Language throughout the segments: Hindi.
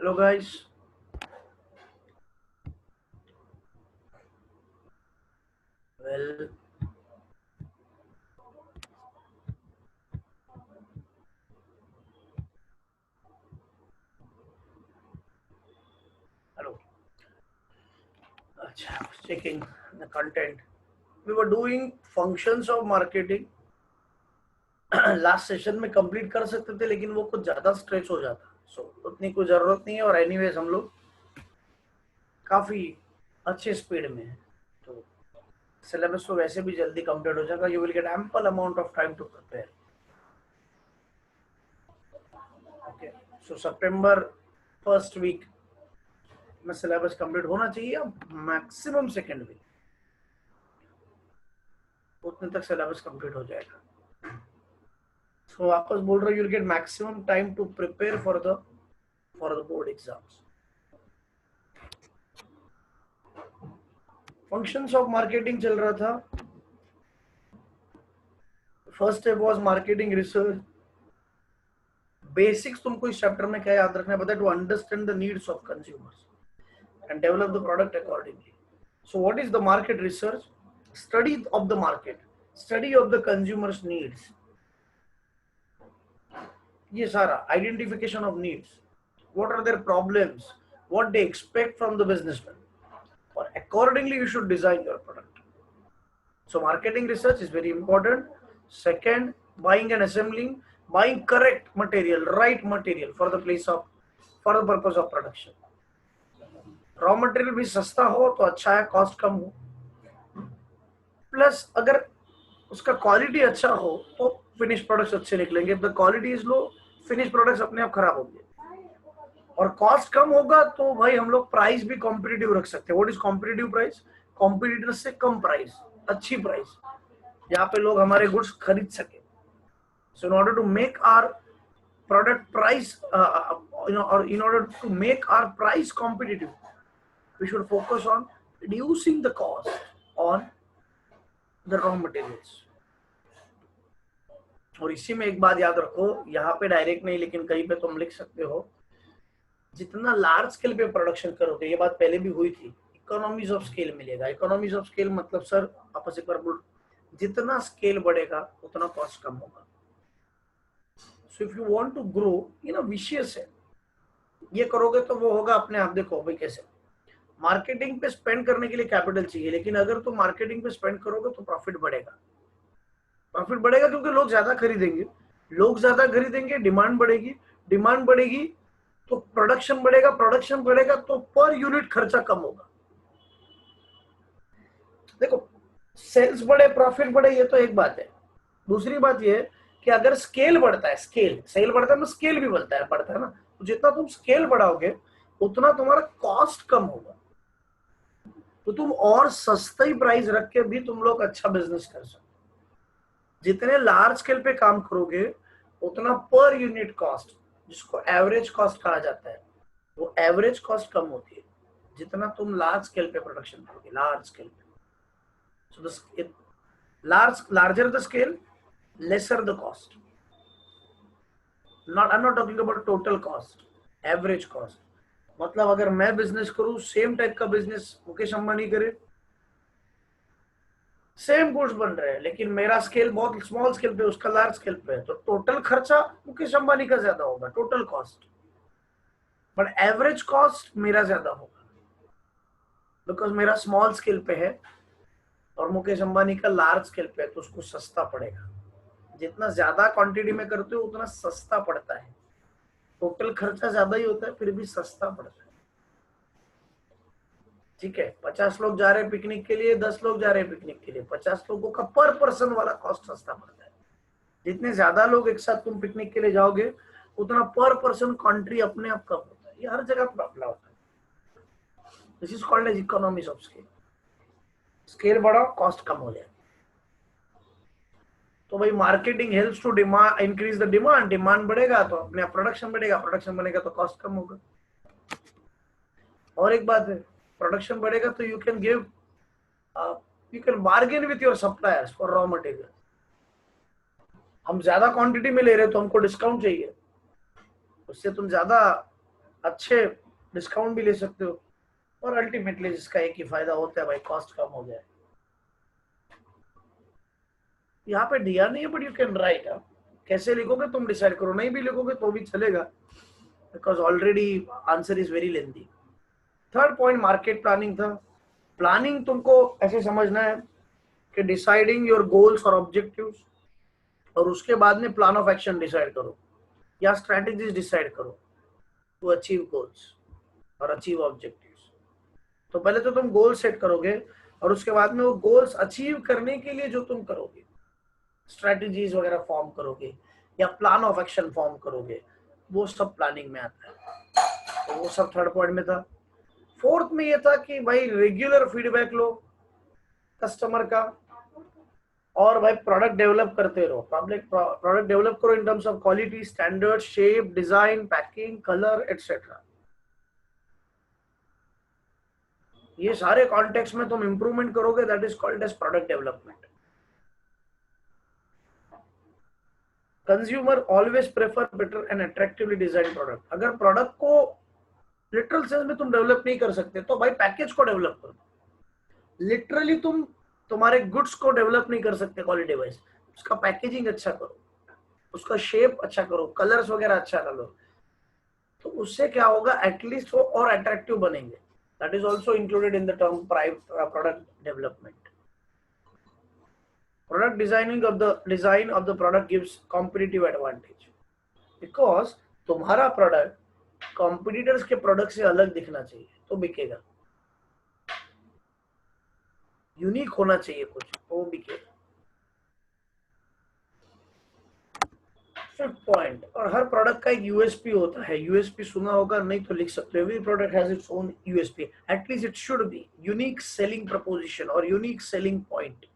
Hello guys. Well, hello. Acha, I was checking the content. We were doing functions of marketing. Last session में कंप्लीट कर सकते थे लेकिन वो कुछ ज्यादा स्ट्रेच हो जाता, सो उतनी कोई जरूरत नहीं है। और एनीवेज हम लोग काफी अच्छे स्पीड में है, तो सिलेबस तो वैसे भी जल्दी कंप्लीट हो जाएगा। You will get ample amount of time to prepare. Okay, so सितंबर फर्स्ट वीक में सिलेबस कंप्लीट होना चाहिए, मैक्सिमम सेकेंड वीक उतने तक सिलेबस कंप्लीट हो जाएगा। सो वापस बोल रहा हूँ, you will get maximum time to prepare for the board exams. Functions of marketing चल रहा था। First step was marketing research. Basics तुमको इस चैप्टर में क्या याद रखना है पता है? To understand the needs of consumers and develop the product accordingly. So what is the market research? Study of the market, study of the consumers needs, ये सारा identification of needs, what are their problems, what they expect from the businessman, or accordingly you should design your product. So marketing research is very important. Second, buying and assembling, buying correct material, right material for the place of, for the purpose of production. Raw material भी सस्ता हो तो अच्छा है, कॉस्ट कम हो, प्लस अगर उसका क्वालिटी अच्छा हो तो फिनिश प्रोडक्ट्स अच्छे निकलेंगे। The quality is low, finish products अपने आप खराब होंगे। और कॉस्ट कम होगा तो भाई हम लोग प्राइस भी कॉम्पिटिटिव रख सकते हैं। What is competitive price? Competitor से कम प्राइस, अच्छी प्राइस, यहाँ पे लोग हमारे गुड्स खरीद सके। So in order to make our product price, or in order to make our price competitive, we should focus on reducing the cost on the raw materials. और इसी में एक बात याद रखो, यहाँ पे डायरेक्ट नहीं लेकिन कहीं पे तुम लिख सकते हो, जितना लार्ज स्केल पे प्रोडक्शन करोगे, ये बात पहले भी हुई थी, इकोनॉमीज ऑफ स्केल मिलेगा। इकोनॉमीज ऑफ स्केल मतलब सर आपस एक बार बोल, जितना स्केल बढ़ेगा उतना कॉस्ट कम होगा। So if you want to grow, ये ना विशियस है, ये करोगे तो वो होगा अपने आप। देखो भाई कैसे मार्केटिंग पे स्पेंड करने के लिए कैपिटल चाहिए, लेकिन अगर तुम मार्केटिंग पे स्पेंड करोगे तो प्रॉफिट बढ़ेगा। प्रॉफिट बढ़ेगा क्योंकि लोग ज्यादा खरीदेंगे, लोग ज्यादा खरीदेंगे, डिमांड बढ़ेगी, डिमांड बढ़ेगी तो प्रोडक्शन बढ़ेगा, प्रोडक्शन बढ़ेगा तो पर यूनिट खर्चा कम होगा। देखो सेल्स बढ़े, प्रॉफिट बढ़े, ये तो एक बात है। दूसरी बात ये है कि अगर स्केल बढ़ता है, स्केल सेल बढ़ता है तो स्केल भी बढ़ता है ना। तो जितना तुम स्केल बढ़ाओगे उतना तुम्हारा कॉस्ट कम होगा, तो तुम और सस्ती प्राइस रख के भी तुम लोग अच्छा बिजनेस कर सकते हो। जितने लार्ज स्केल पे काम करोगे उतना पर यूनिट कॉस्ट, जिसको एवरेज कॉस्ट कहा जाता है, वो एवरेज कॉस्ट कम होती है जितना तुम लार्ज स्केल पे प्रोडक्शन करोगे। लार्ज स्केल पे, so the larger the scale, lesser the cost. I'm not talking about total cost, average cost. मतलब अगर मैं बिजनेस करूं, सेम टाइप का बिजनेस मुकेश अंबानी करे, सेम गुड्स बन रहे हैं लेकिन मेरा स्केल बहुत स्मॉल स्केल पे, उसका लार्ज स्केल पे है, तो टोटल खर्चा मुकेश अंबानी का ज्यादा होगा, total cost, but average cost मेरा ज्यादा होगा बिकॉज मेरा स्मॉल स्केल पे है और मुकेश अंबानी का लार्ज स्केल पे है, तो उसको सस्ता पड़ेगा। जितना ज्यादा क्वांटिटी में करते हो उतना सस्ता पड़ता है। टोटल खर्चा ज्यादा ही होता है फिर भी सस्ता पड़ता है। ठीक है, 50 लोग जा रहे हैं पिकनिक के लिए, 10 लोग जा रहे हैं पिकनिक के लिए, 50 लोगों का पर पर्सन वाला कॉस्ट सस्ता पड़ता है। जितने ज्यादा लोग एक साथ तुम पिकनिक के लिए जाओगे उतना पर पर्सन कंट्री अपने आप कम होता है। ये हर जगह पर अपना होता है। This is called as economies of scale. Scale बढ़ाओ, कॉस्ट कम हो जाए। तो भाई marketing helps to demand, increase the demand, demand बढ़ेगा तो अपने प्रोडक्शन बढ़ेगा, प्रोडक्शन बढ़ेगा तो कॉस्ट कम होगा। और एक बात है, प्रोडक्शन बढ़ेगा तो you can bargain with your suppliers for raw material. हम ज्यादा क्वांटिटी में ले रहे हैं तो हमको डिस्काउंट चाहिए, उससे तुम ज्यादा अच्छे डिस्काउंट भी ले सकते हो, और अल्टीमेटली जिसका एक ही फायदा होता है भाई, कॉस्ट कम हो जाए। यहाँ पे दिया नहीं है, बट यू कैन राइट। कैसे लिखोगे तुम डिसाइड करो, नहीं भी लिखोगे तो भी चलेगा, because already answer is very lengthy. Third point market planning था। प्लानिंग तुमको ऐसे समझना है कि डिसाइडिंग योर गोल्स और ऑब्जेक्टिव्स, और उसके बाद में प्लान ऑफ एक्शन डिसाइड करो या स्ट्रेटेजीज डिसाइड करो टू अचीव गोल्स और अचीव ऑब्जेक्टिव्स। तो पहले तो तुम गोल सेट करोगे, और उसके बाद में वो गोल्स अचीव करने के लिए जो तुम करोगे, स्ट्रेटेजीज वगैरह फॉर्म करोगे या प्लान ऑफ एक्शन फॉर्म करोगे, वो सब प्लानिंग में आता है। तो वो सब थर्ड पॉइंट में था। फोर्थ में ये था कि भाई रेगुलर फीडबैक लो कस्टमर का, और भाई प्रोडक्ट डेवलप करते रहो। पब्लिक प्रोडक्ट डेवलप करो in terms of quality, standard, shape, design, packing, colour etcetera. ये सारे कॉन्टेक्स्ट में तुम इंप्रूवमेंट करोगे, that is called as product development. Consumer always prefer better and attractively design product. अगर प्रोडक्ट को लिटरल सेंस में तुम डेवलप नहीं कर सकते तो भाई पैकेज को डेवलप करो। लिटरली तुम तुम्हारे गुड्स को डेवलप नहीं कर सकते क्वालिटी वाइज, उसका पैकेजिंग अच्छा करो, उसका शेप अच्छा करो, कलर्स वगैरह अच्छा करो, तो उससे क्या होगा, एटलीस्ट वो और अट्रैक्टिव बनेंगे। That is also included in the term product development. Product design of the product gives competitive advantage, because तुम्हारा प्रोडक्ट कॉम्पिटिटर्स के प्रोडक्ट से अलग दिखना चाहिए तो बिकेगा, यूनिक होना चाहिए कुछ तो वो बिकेगा। फिफ्थ पॉइंट, और हर प्रोडक्ट का एक यूएसपी होता है। यूएसपी सुना होगा, नहीं तो लिख सकते हो। Every product has its own USP, at least it should be unique selling proposition और यूनिक सेलिंग पॉइंट।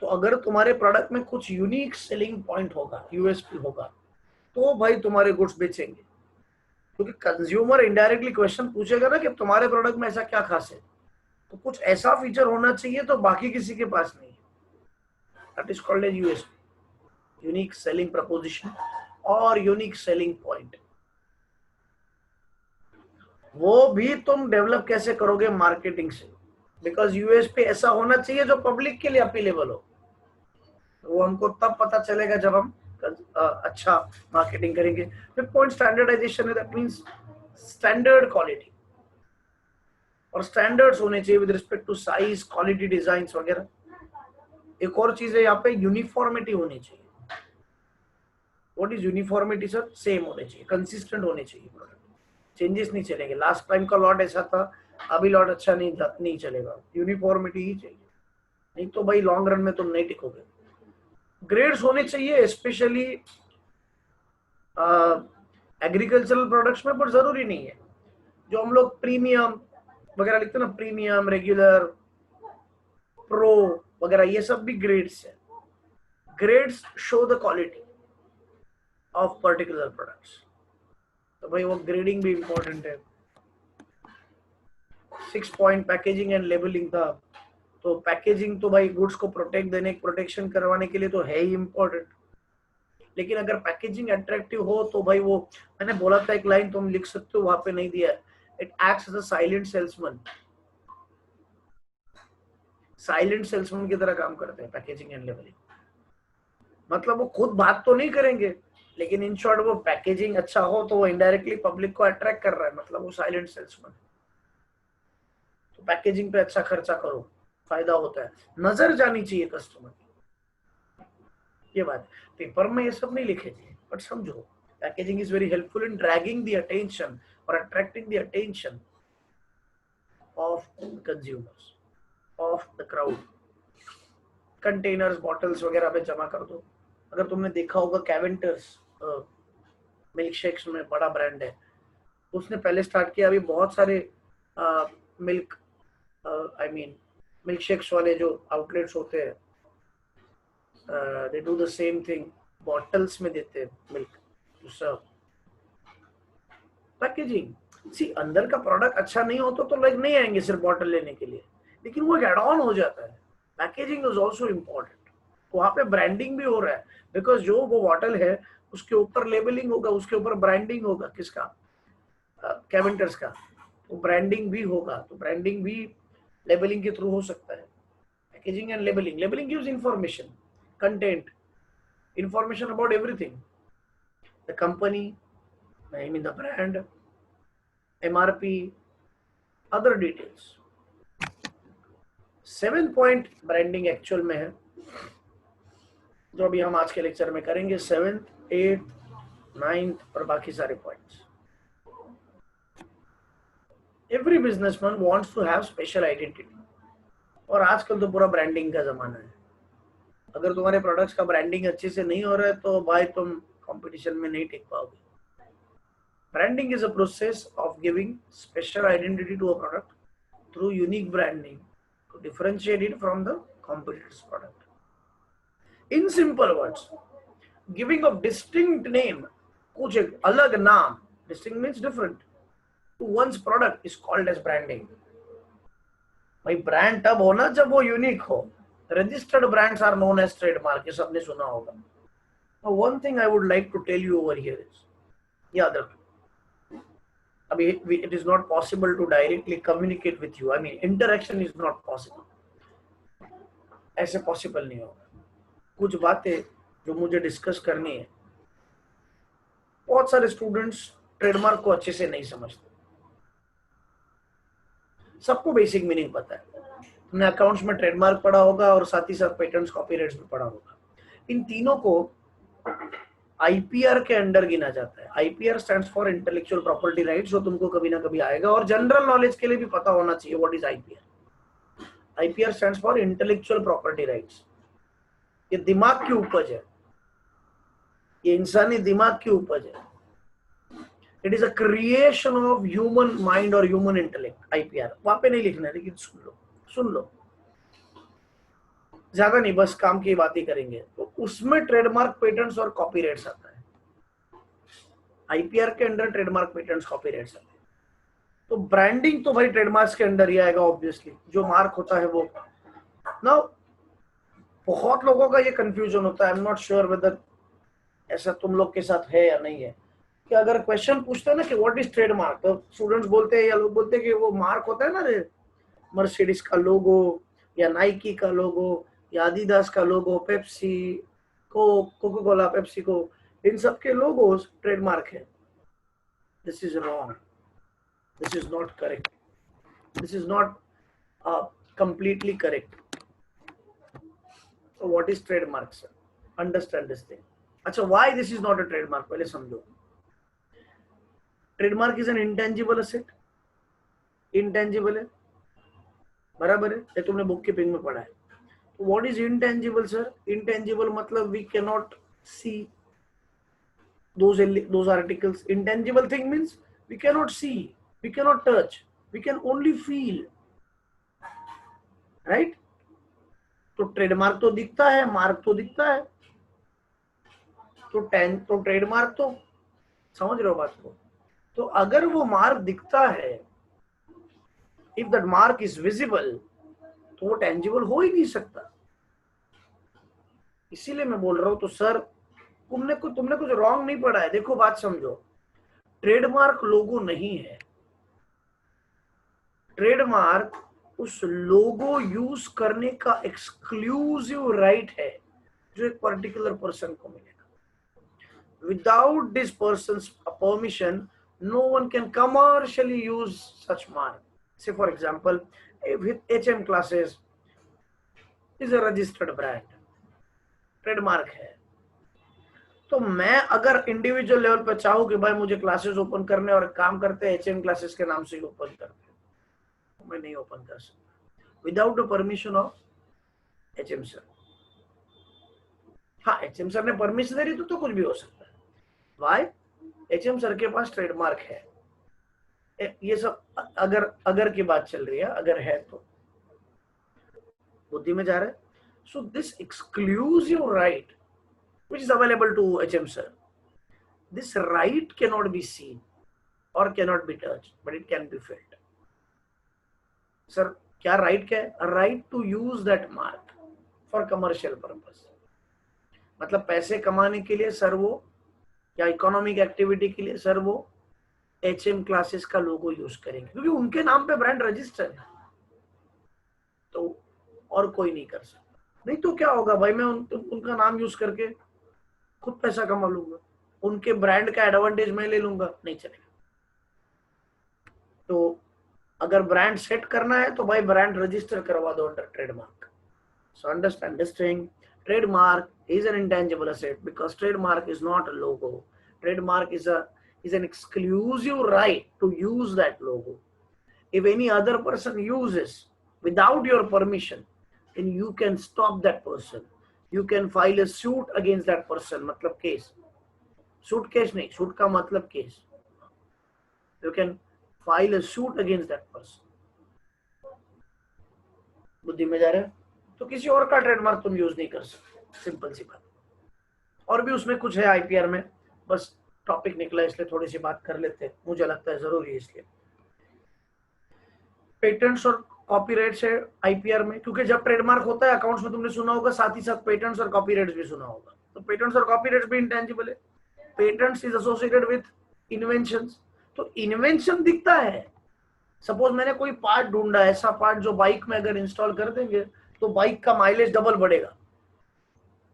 तो अगर तुम्हारे प्रोडक्ट में कुछ यूनिक सेलिंग पॉइंट होगा, यूएसपी होगा, तो भाई तुम्हारे गुड्स बेचेंगे। क्योंकि कंज्यूमर इनडायरेक्टली क्वेश्चन पूछेगा ना कि तुम्हारे प्रोडक्ट में ऐसा क्या खास है, तो कुछ ऐसा फीचर होना चाहिए तो बाकी किसी के पास नहीं है। That is called as USP, unique selling proposition और यूनिक सेलिंग पॉइंट। वो भी तुम डेवलप कैसे करोगे, मार्केटिंग से, बिकॉज यूएसपी ऐसा होना चाहिए जो पब्लिक के लिए अपीलेबल हो। वो हमको तब पता चलेगा जब हम अच्छा मार्केटिंग करेंगे। फिफ्थ पॉइंट स्टैंडर्डाइजेशन है, दैट मींस स्टैंडर्ड क्वालिटी, और स्टैंडर्ड्स होने चाहिए with respect to size, quality, designs वगैरह। एक और चीज है यहाँ पे, यूनिफॉर्मिटी होनी चाहिए। What is uniformity sir? Same होने चाहिए, कंसिस्टेंट होने चाहिए प्रोडक्ट, चेंजेस नहीं चलेंगे। लास्ट टाइम का लॉट ऐसा था, अभी लॉट अच्छा नहीं चलेगा, यूनिफॉर्मिटी ही चाहिए, नहीं तो भाई लॉन्ग रन में तुम नहीं टिकोगे। ग्रेड्स होने चाहिए, स्पेशली एग्रीकल्चरल प्रोडक्ट्स में, पर जरूरी नहीं है। जो हम लोग प्रीमियम वगैरह लिखते हैं ना, प्रीमियम, रेगुलर, प्रो वगैरह, ये सब भी ग्रेड्स है। Grades show the quality of particular products, तो भाई वो ग्रेडिंग भी इंपॉर्टेंट है। 6 पॉइंट पैकेजिंग एंड लेबलिंग था। तो पैकेजिंग तो भाई गुड्स को प्रोटेक्शन करवाने के लिए तो है ही इम्पोर्टेंट, लेकिन अगर पैकेजिंग अट्रैक्टिव हो तो भाई वो, मैंने बोला था एक लाइन तुम लिख सकते हो, वहां पे नहीं दिया है, it acts as a silent salesman. Silent salesman की तरह काम करते हैं पैकेजिंग एंड लेबलिंग। मतलब वो खुद बात तो नहीं करेंगे, लेकिन इन शॉर्ट वो पैकेजिंग अच्छा हो तो वो इनडायरेक्टली पब्लिक को अट्रैक्ट कर रहा है, मतलब वो साइलेंट सेल्समैन। तो पैकेजिंग पे अच्छा खर्चा करो, फायदा होता है, नजर जानी चाहिए कस्टमर की। ये बात पेपर में ये सब नहीं लिखे थे, बट समझो, packaging is very helpful in dragging the attention और attracting the attention of consumers, of the crowd. Containers, bottles वगैरह पे जमा कर दो। अगर तुमने देखा होगा, कैवेंटर्स मिल्क शेक्स में बड़ा ब्रांड है, उसने पहले स्टार्ट किया, अभी बहुत सारे मिल्क मिल्क शेक्स वाले जो आउटलेट्स होते हैं, they do the same thing, bottles में देते हैं मिल्क टू सर्व। पैकेजिंग, सी अंदर का प्रोडक्ट अच्छा नहीं होता तो लोग नहीं आएंगे सिर्फ बॉटल लेने के लिए, लेकिन वो एक एड ऑन हो जाता है। पैकेजिंग इज ऑल्सो इम्पोर्टेंट, वहां पे ब्रांडिंग भी हो रहा है, बिकॉज जो वो बॉटल है उसके ऊपर लेबलिंग होगा, उसके ऊपर ब्रांडिंग होगा, किसका, कैवेंटर्स का, तो ब्रांडिंग भी होगा, तो ब्रांडिंग भी लेबलिंग के थ्रू हो सकता है। Packaging and labelling, labelling gives information, content, information about everything, the company, I mean the brand, MRP, other details। 7 point branding actual में है, जो अभी हम आज के लेक्चर में करेंगे, 7th, 8th, 9th और बाकी सारे points. Every businessman wants to have special identity, और आजकल तो पूरा ब्रांडिंग का जमाना है। अगर तुम्हारे प्रोडक्ट्स का ब्रांडिंग अच्छे से नहीं हो रहा है तो भाई तुम कंपटीशन में नहीं टिक पाओगे। Branding is a process of giving special identity to a product through unique brand name to differentiate it from the competitors product. In simple words, giving of distinct name, कुछ एक अलग नाम, distinct means different, to one's product is called as branding. भाई ब्रांड तब होना जब वो यूनिक हो। Registered brands are known as trademark, ये सबने सुना होगा। Now, one thing I would like to tell you over here is, याद रखो, अभी it is not possible to directly communicate with you, I mean interaction is not possible, ऐसे पॉसिबल नहीं होगा। कुछ बातें जो मुझे डिस्कस करनी है, बहुत सारे स्टूडेंट्स ट्रेडमार्क को अच्छे से नहीं समझते। सबको बेसिक मीनिंग पता है, तुमने अकाउंट्स में ट्रेडमार्क पढ़ा होगा और साथ ही साथ पेटेंट्स, कॉपीराइट्स भी पढ़ा होगा। इन तीनों को आईपीआर के अंडर गिना जाता है। IPR stands for intellectual property rights, जो तुमको कभी ना कभी आएगा, और जनरल नॉलेज के लिए भी पता होना चाहिए what is IPR. IPR stands for intellectual property rights. ये दिमाग की उपज है, ये इंसानी दिमाग की उपज है। It is a creation of human mind और ह्यूमन इंटेलेक्ट। आईपीआर वहां पे नहीं लिखना है, लेकिन सुन लो, ज्यादा नहीं, बस काम की बात ही करेंगे। तो उसमें ट्रेडमार्क, पेटेंट्स और कॉपीराइट्स आता है। आईपीआर के अंडर ट्रेडमार्क, पेटेंट्स, कॉपीराइट्स आते हैं। तो ब्रांडिंग तो भाई ट्रेडमार्क्स के अंडर ही आएगा ऑब्वियसली, जो मार्क होता है वो। नाउ बहुत लोगों का ये कंफ्यूजन होता है, I am not sure whether ऐसा तुम लोग के साथ है या नहीं है, कि अगर क्वेश्चन पूछते हैं ना कि व्हाट इज ट्रेडमार्क, तो स्टूडेंट्स बोलते हैं या लोग बोलते हैं कि वो मार्क होता है ना, मर्सिडीज का लोगो या नाइकी का लोगो या एडिडास का लोगो, पेप्सी को, कोका कोला, पेप्सी को, इन सब के लोगोस ट्रेडमार्क है। This is wrong, this is not correct, this is not completely correct. So what is trademark, sir? Understand this thing. अच्छा, why this is not a trademark, पहले समझो। Trademark is an intangible asset, intangible है, बराबर है, ये तुमने बुक कीपिंग में पढ़ा है। What is intangible, sir? Intangible मतलब we cannot see those articles. Intangible thing means we cannot see, we cannot touch, we can only feel, right? तो ट्रेडमार्क तो दिखता है, मार्क तो दिखता है, तो ट्रेडमार्क तो, समझ रहे हो बात को? तो अगर वो मार्क दिखता है, if that mark is visible, तो वो टेंजिबल हो ही नहीं सकता। इसीलिए मैं बोल रहा हूं, तो सर तुमने कुछ रॉन्ग नहीं पढ़ा है। देखो बात समझो, ट्रेडमार्क लोगो नहीं है। ट्रेडमार्क उस लोगो यूज करने का एक्सक्लूसिव राइट है जो एक पर्टिकुलर पर्सन को मिलेगा। Without this persons permission, no one can commercially use such mark. Say for example, with HM classes is a registered brand, trademark है। तो मैं अगर इंडिविजुअल लेवल पर चाहूँ कि भाई मुझे क्लासेस ओपन करने और काम करते हैं HM क्लासेस के नाम से ही ओपन करते हैं, मैं नहीं ओपन कर सकता without the permission of HM sir. हाँ, HM सर ने परमिशन दे रही तो कुछ भी हो सकता है। वाई? HM सर के पास ट्रेडमार्क है। ये सब अगर की बात चल रही है, अगर है तो बुद्धि में जा रहा है। So this exclusive right which is available to HM sir, this right cannot be seen or cannot be touched, but it can be felt. Sir, क्या right क्या है? Right to use that mark for commercial purpose. मतलब पैसे कमाने के लिए सर वो, या इकोनॉमिक एक्टिविटी के लिए सर वो HM क्लासेस का लोगो यूज करेंगे, क्योंकि उनके नाम पे ब्रांड रजिस्टर है, तो और कोई नहीं कर सकता। नहीं तो क्या होगा भाई, मैं उनका नाम यूज करके खुद पैसा कमा लूंगा, उनके ब्रांड का एडवांटेज मैं ले लूंगा, नहीं चलेगा। तो अगर ब्रांड सेट करना है तो भाई ब्रांड रजिस्टर करवा दो under trademark. So understand this thing, trademark is an intangible asset because trademark is not a logo. Trademark is an exclusive right to use that logo. If any other person uses without your permission, then you can stop that person. You can file a suit against that person. मतलब case, suit case नहीं, suit का मतलब case. You can file a suit against that person. बुद्धि में जा रहे हैं? तो किसी और का ट्रेडमार्क तुम यूज नहीं कर सकते, सिंपल सी बात। और भी उसमें कुछ है आईपीआर में, बस टॉपिक निकला इसलिए थोड़ी सी बात कर लेते हैं, मुझे लगता है जरूरी है इसलिए। पेटेंट्स और कॉपीराइट्स है आईपीआर में, क्योंकि जब ट्रेडमार्क होता है अकाउंट्स में तुमने सुना होगा, साथ ही साथ पेटेंट्स और कॉपीराइट्स भी सुना होगा। तो पेटेंट्स और कॉपीराइट्स भी इंटेंजिबल है। Patents is associated with inventions, तो इन्वेंशन दिखता है। सपोज मैंने कोई पार्ट ढूंढा, ऐसा पार्ट जो बाइक में अगर इंस्टॉल कर देंगे तो बाइक का माइलेज डबल बढ़ेगा,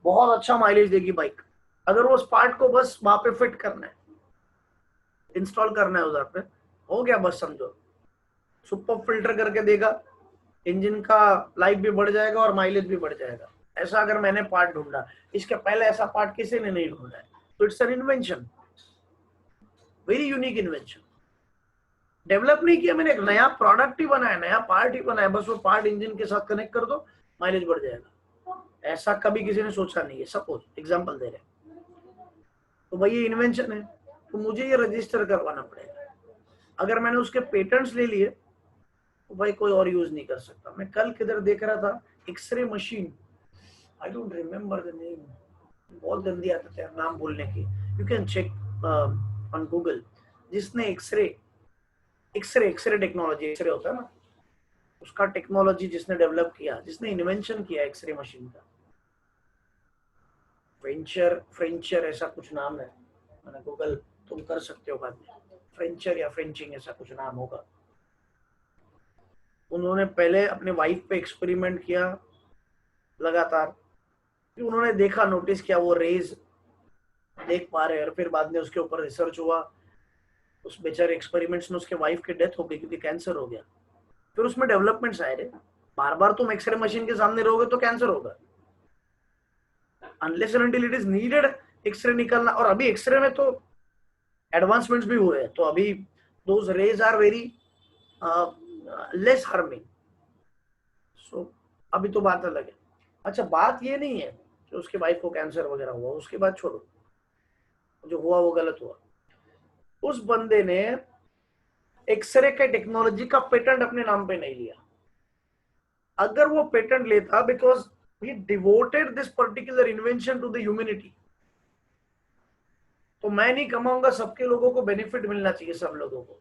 बहुत अच्छा माइलेज देगी बाइक। अगर वो उस पार्ट को बस वहां पे फिट करना है, इंस्टॉल करना है उधर पे, हो गया बस समझो, सुपर फिल्टर करके देगा, इंजन का लाइफ भी बढ़ जाएगा और माइलेज भी बढ़ जाएगा। ऐसा अगर मैंने पार्ट ढूंढा, इसके पहले ऐसा पार्ट किसी ने नहीं ढूंढा है, तो it's an invention, very unique invention. Develop नहीं किया मैंने, एक नया प्रोडक्ट ही बनाया, नया पार्ट ही बनाया, बस वो पार्ट इंजन के साथ कनेक्ट कर दो, माइलेज बढ़ जाएगा। ऐसा कभी किसी ने सोचा नहीं है। सपोज एग्जांपल दे रहे हैं, तो भाई ये इन्वेंशन है, तो मुझे ये रजिस्टर करवाना पड़ेगा। अगर मैंने उसके पेटेंट्स ले लिए तो भाई कोई और यूज नहीं कर सकता। मैं कल किधर देख रहा था, x-ray machine, I don't remember the name, बहुत गंदी आदत है नाम बोलने की, you can check on Google. जिसने एक्सरे टेक्नोलॉजी, एक्सरे होता है ना, उसका टेक्नोलॉजी जिसने डेवलप किया, जिसने इन्वेंशन किया एक्सरे मशीन का, फ्रेंचर ऐसा कुछ नाम है, मैंने गूगल, तुम कर सकते हो बाद में, फ्रेंचर या फ्रेंचिंग ऐसा कुछ नाम होगा। उन्होंने पहले अपने वाइफ पे एक्सपेरिमेंट किया लगातार, फिर उन्होंने देखा, नोटिस किया वो रेज देख पा रहे हैं, और फिर बाद में उसके ऊपर रिसर्च हुआ, उस बेचारे एक्सपेरिमेंट्स में उसके वाइफ की डेथ हो गई क्योंकि कैंसर हो गया। फिर उसमें डेवलपमेंट्स आए रे, बार बार तुम एक्सरे मशीन के सामने रहोगे तो कैंसर होगा, unless and until it is needed x-ray निकलना। और अभी एक्सरे में तो एडवांसमेंट्स भी हुए हैं, तो अभी those rays are very less harming. So अभी तो बात अलग है। अच्छा, बात ये नहीं है कि उसके वाइफ को कैंसर वगैरह हुआ, उसके बाद छोड़ो, जो हुआ वो गलत हुआ। उस बंदे ने एक्सरे के टेक्नोलॉजी का पेटेंट अपने नाम पे नहीं लिया। अगर वो पेटेंट लेता, because he devoted this particular invention to the humanity, तो मैं नहीं कमाऊंगा, सबके लोगों को बेनिफिट मिलना चाहिए, सब लोगों को।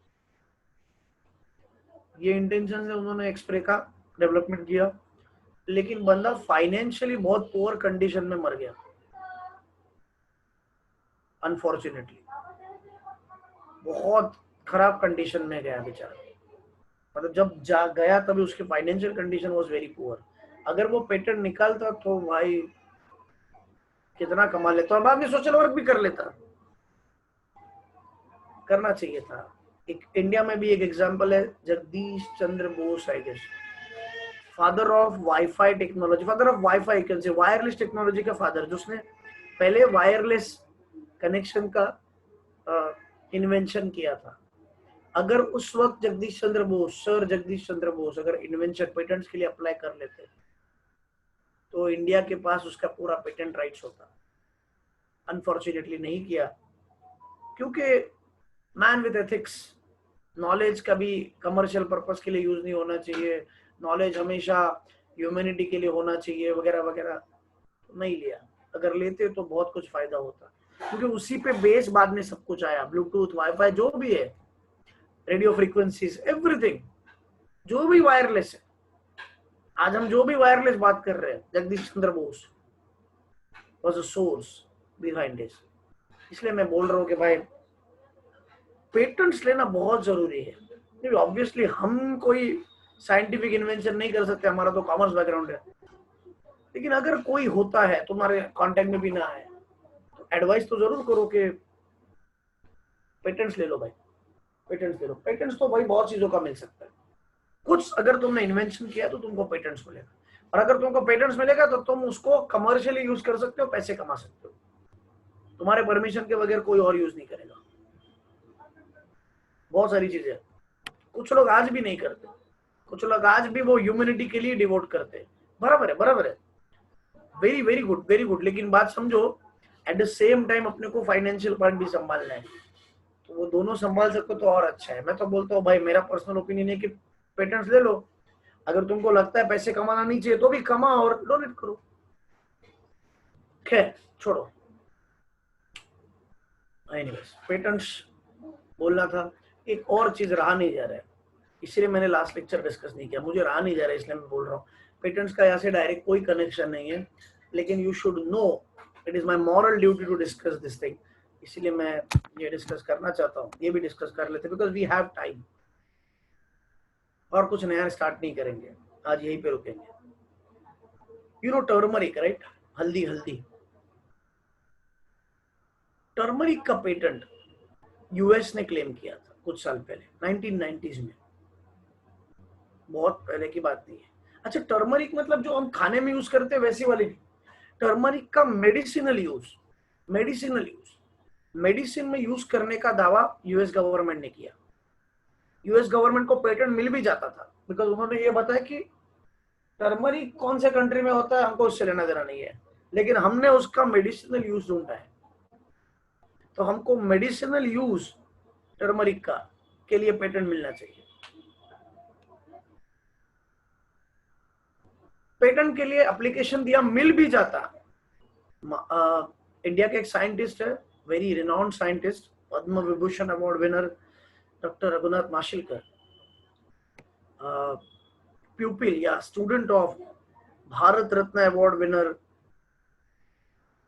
ये इंटेंशन से उन्होंने एक्सरे का डेवलपमेंट किया, लेकिन बंदा फाइनेंशियली बहुत पुअर कंडीशन में मर गया, अनफॉर्चुनेटली बहुत खराब कंडीशन में गया बेचारा। मतलब जब जा गया तभी उसकी financial condition was very poor. अगर वो पेटेंट निकालता तो भाई कितना कमा लेता, और बाद में सोशल वर्क भी कर लेता, करना चाहिए था। एक इंडिया में भी एक एग्जांपल है, Jagdish Chandra Bose, I guess father of wifi technology, father of wifi can say, wireless technology का फादर, जिसने पहले वायरलेस कनेक्शन का इन्वेंशन किया था। अगर उस वक्त जगदीश चंद्र बोस, सर जगदीश चंद्र बोस अगर इन्वेंशन पेटेंट्स के लिए अप्लाई कर लेते तो इंडिया के पास उसका पूरा पेटेंट राइट्स होता। अनफॉर्चुनेटली नहीं किया, क्योंकि मैन विद एथिक्स, नॉलेज कभी कमर्शियल पर्पस के लिए यूज नहीं होना चाहिए, नॉलेज हमेशा ह्यूमैनिटी के लिए होना चाहिए वगैरह वगैरह, तो नहीं लिया। अगर लेते तो बहुत कुछ फायदा होता, क्योंकि उसी पे बेस बाद में सब कुछ आया, ब्लूटूथ, वाईफाई, जो भी है, रेडियो फ्रीक्वेंसीज, एवरीथिंग, जो भी वायरलेस है। आज हम जो भी वायरलेस बात कर रहे हैं, Jagdish Chandra Bose was a source behind this. इसलिए मैं बोल रहा हूँ कि भाई पेटेंट्स लेना बहुत जरूरी है। ऑब्वियसली हम कोई साइंटिफिक इन्वेंशन नहीं कर सकते, हमारा तो कॉमर्स बैकग्राउंड है, लेकिन अगर कोई होता है तुम्हारे कांटेक्ट में भी ना है तो एडवाइस तो जरूर करो कि पेटेंट्स ले लो भाई, पेटेंट्स ले लो। पेटेंट्स तो भाई बहुत चीजों का मिल सकता है, कुछ अगर तुमने इन्वेंशन किया तो तुमको पेटेंट्स मिलेगा, और अगर तुमको पेटेंट्स मिलेगा तो तुम उसको कमर्शियली यूज कर सकते हो, पैसे कमा सकते हो, तुम्हारे परमिशन के बगैर कोई और यूज नहीं करेगा। बहुत सारी चीजें कुछ लोग आज भी नहीं करते, कुछ लोग आज भी वो ह्यूमैनिटी के लिए डिवोट करते हैं। बराबर है, बराबर है, very very good, very good. लेकिन बात समझो, एट द सेम टाइम अपने को फाइनेंशियल पार्ट भी संभालना है, तो वो दोनों संभाल सको तो और अच्छा है। मैं तो बोलता हूँ भाई, मेरा पर्सनल ओपिनियन है कि पेटेंट्स ले लो, अगर तुमको लगता है पैसे कमाना नहीं चाहिए तो भी कमा और डोनेट करो। खैर छोड़ो, एनीवेज पेटेंट्स बोलना था। एक और चीज रहा नहीं जा रहा है, इसलिए मैंने लास्ट लेक्चर डिस्कस नहीं किया, मुझे रहा नहीं जा रहा है इसलिए मैं बोल रहा हूँ। पेटेंट्स का यहाँ से डायरेक्ट कोई कनेक्शन नहीं है, लेकिन you should know, it is my moral duty to discuss this thing, इसीलिए मैं ये डिस्कस करना चाहता हूँ। ये भी डिस्कस कर लेते बिकॉज वी हैव टाइम, और कुछ नया स्टार्ट नहीं करेंगे, आज यहीं पे रुकेंगे। You know turmeric, right? हल्दी, हल्दी, टर्मरिक का पेटेंट यूएस ने क्लेम किया था कुछ साल पहले, 1990s में, बहुत पहले की बात नहीं है। अच्छा, टर्मरिक मतलब जो हम खाने में यूज करते हैं वैसी वाली, टर्मरिक का medicinal use, medicinal use, medicine में यूज करने का दावा यूएस गवर्नमेंट ने किया। यूएस गवर्नमेंट को पेटेंट मिल भी जाता था, बिकॉज उन्होंने ये बताया कि टर्मरिक कौन से कंट्री में होता है हमको उससे लेना देना नहीं है, लेकिन हमने उसका मेडिसिनल यूज ढूंढा है, तो हमको मेडिसिनल यूज टर्मरिक का के लिए पेटेंट मिलना चाहिए। पेटेंट के लिए एप्लीकेशन दिया, मिल भी जाता। इंडिया के एक साइंटिस्ट है, very renowned scientist, Padma Vibhushan award winner doctor Raghunath Mashelkar, pupil या student of Bharat Ratna award winner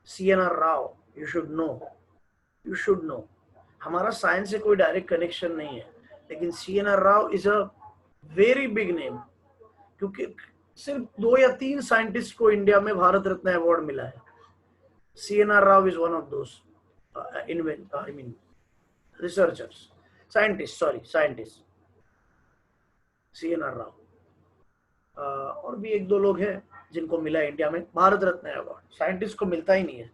CNR Rao. You should know, you should know. हमारा साइंस से कोई डायरेक्ट कनेक्शन नहीं है, लेकिन CNR Rao is a very big name, क्योंकि सिर्फ 2 या 3 साइंटिस्ट को इंडिया में भारत रत्न अवार्ड मिला है। CNR Rao is one of those researchers, scientist, sorry scientist, CNR Rao. और भी 1-2 लोग हैं जिनको मिला है इंडिया में भारत रत्न अवार्ड, साइंटिस्ट को मिलता ही नहीं है।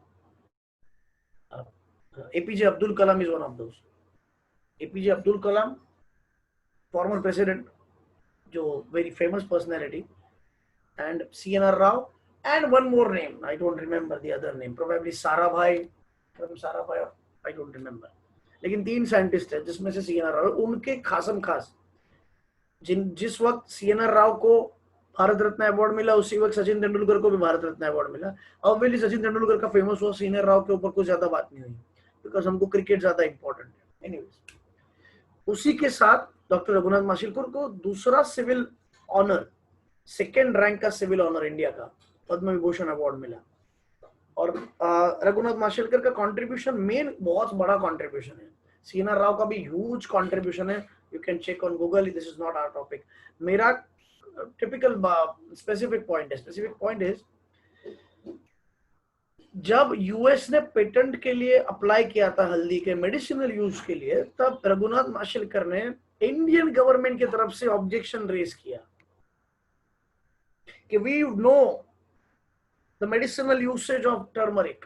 APJ Abdul Kalam is one of those. APJ Abdul Kalam, former president, जो very famous personality, and CNR Rao, and one more name, I don't remember the other name, probably Sarabhai, from Sarabhai, I don't remember, लेकिन 3 साइंटिस्ट है जिसमें से CNR राव, उनके खासम खास जिस वक्त CNR राव को भारत रत्न अवार्ड मिला, उसी वक्त सचिन तेंदुलकर को भी भारत रत्न अवार्ड मिला। ऑब्वियसली सचिन तेंदुलकर का फेमस हुआ, CNR राव के ऊपर कुछ ज्यादा बात नहीं हुई, बिकॉज हमको क्रिकेट ज्यादा इंपॉर्टेंट है। एनीवेज, उसी के साथ डॉक्टर रघुनाथ माशिलकर को दूसरा सिविल ऑनर, सेकेंड रैंक का सिविल ऑनर इंडिया का पद्म विभूषण अवार्ड मिला। और रघुनाथ माशेलकर का कंट्रीब्यूशन मेन बहुत बड़ा कंट्रीब्यूशन है, CNR राव का भी ह्यूज कंट्रीब्यूशन है, you can check on Google, this is not our topic. मेरा टिपिकल स्पेसिफिक पॉइंट इज जब यूएस ने पेटेंट के लिए अप्लाई किया था हल्दी के मेडिसिनल यूज के लिए, तब रघुनाथ माशेलकर ने इंडियन गवर्नमेंट की तरफ से ऑब्जेक्शन रेज किया कि we know the medicinal usage of turmeric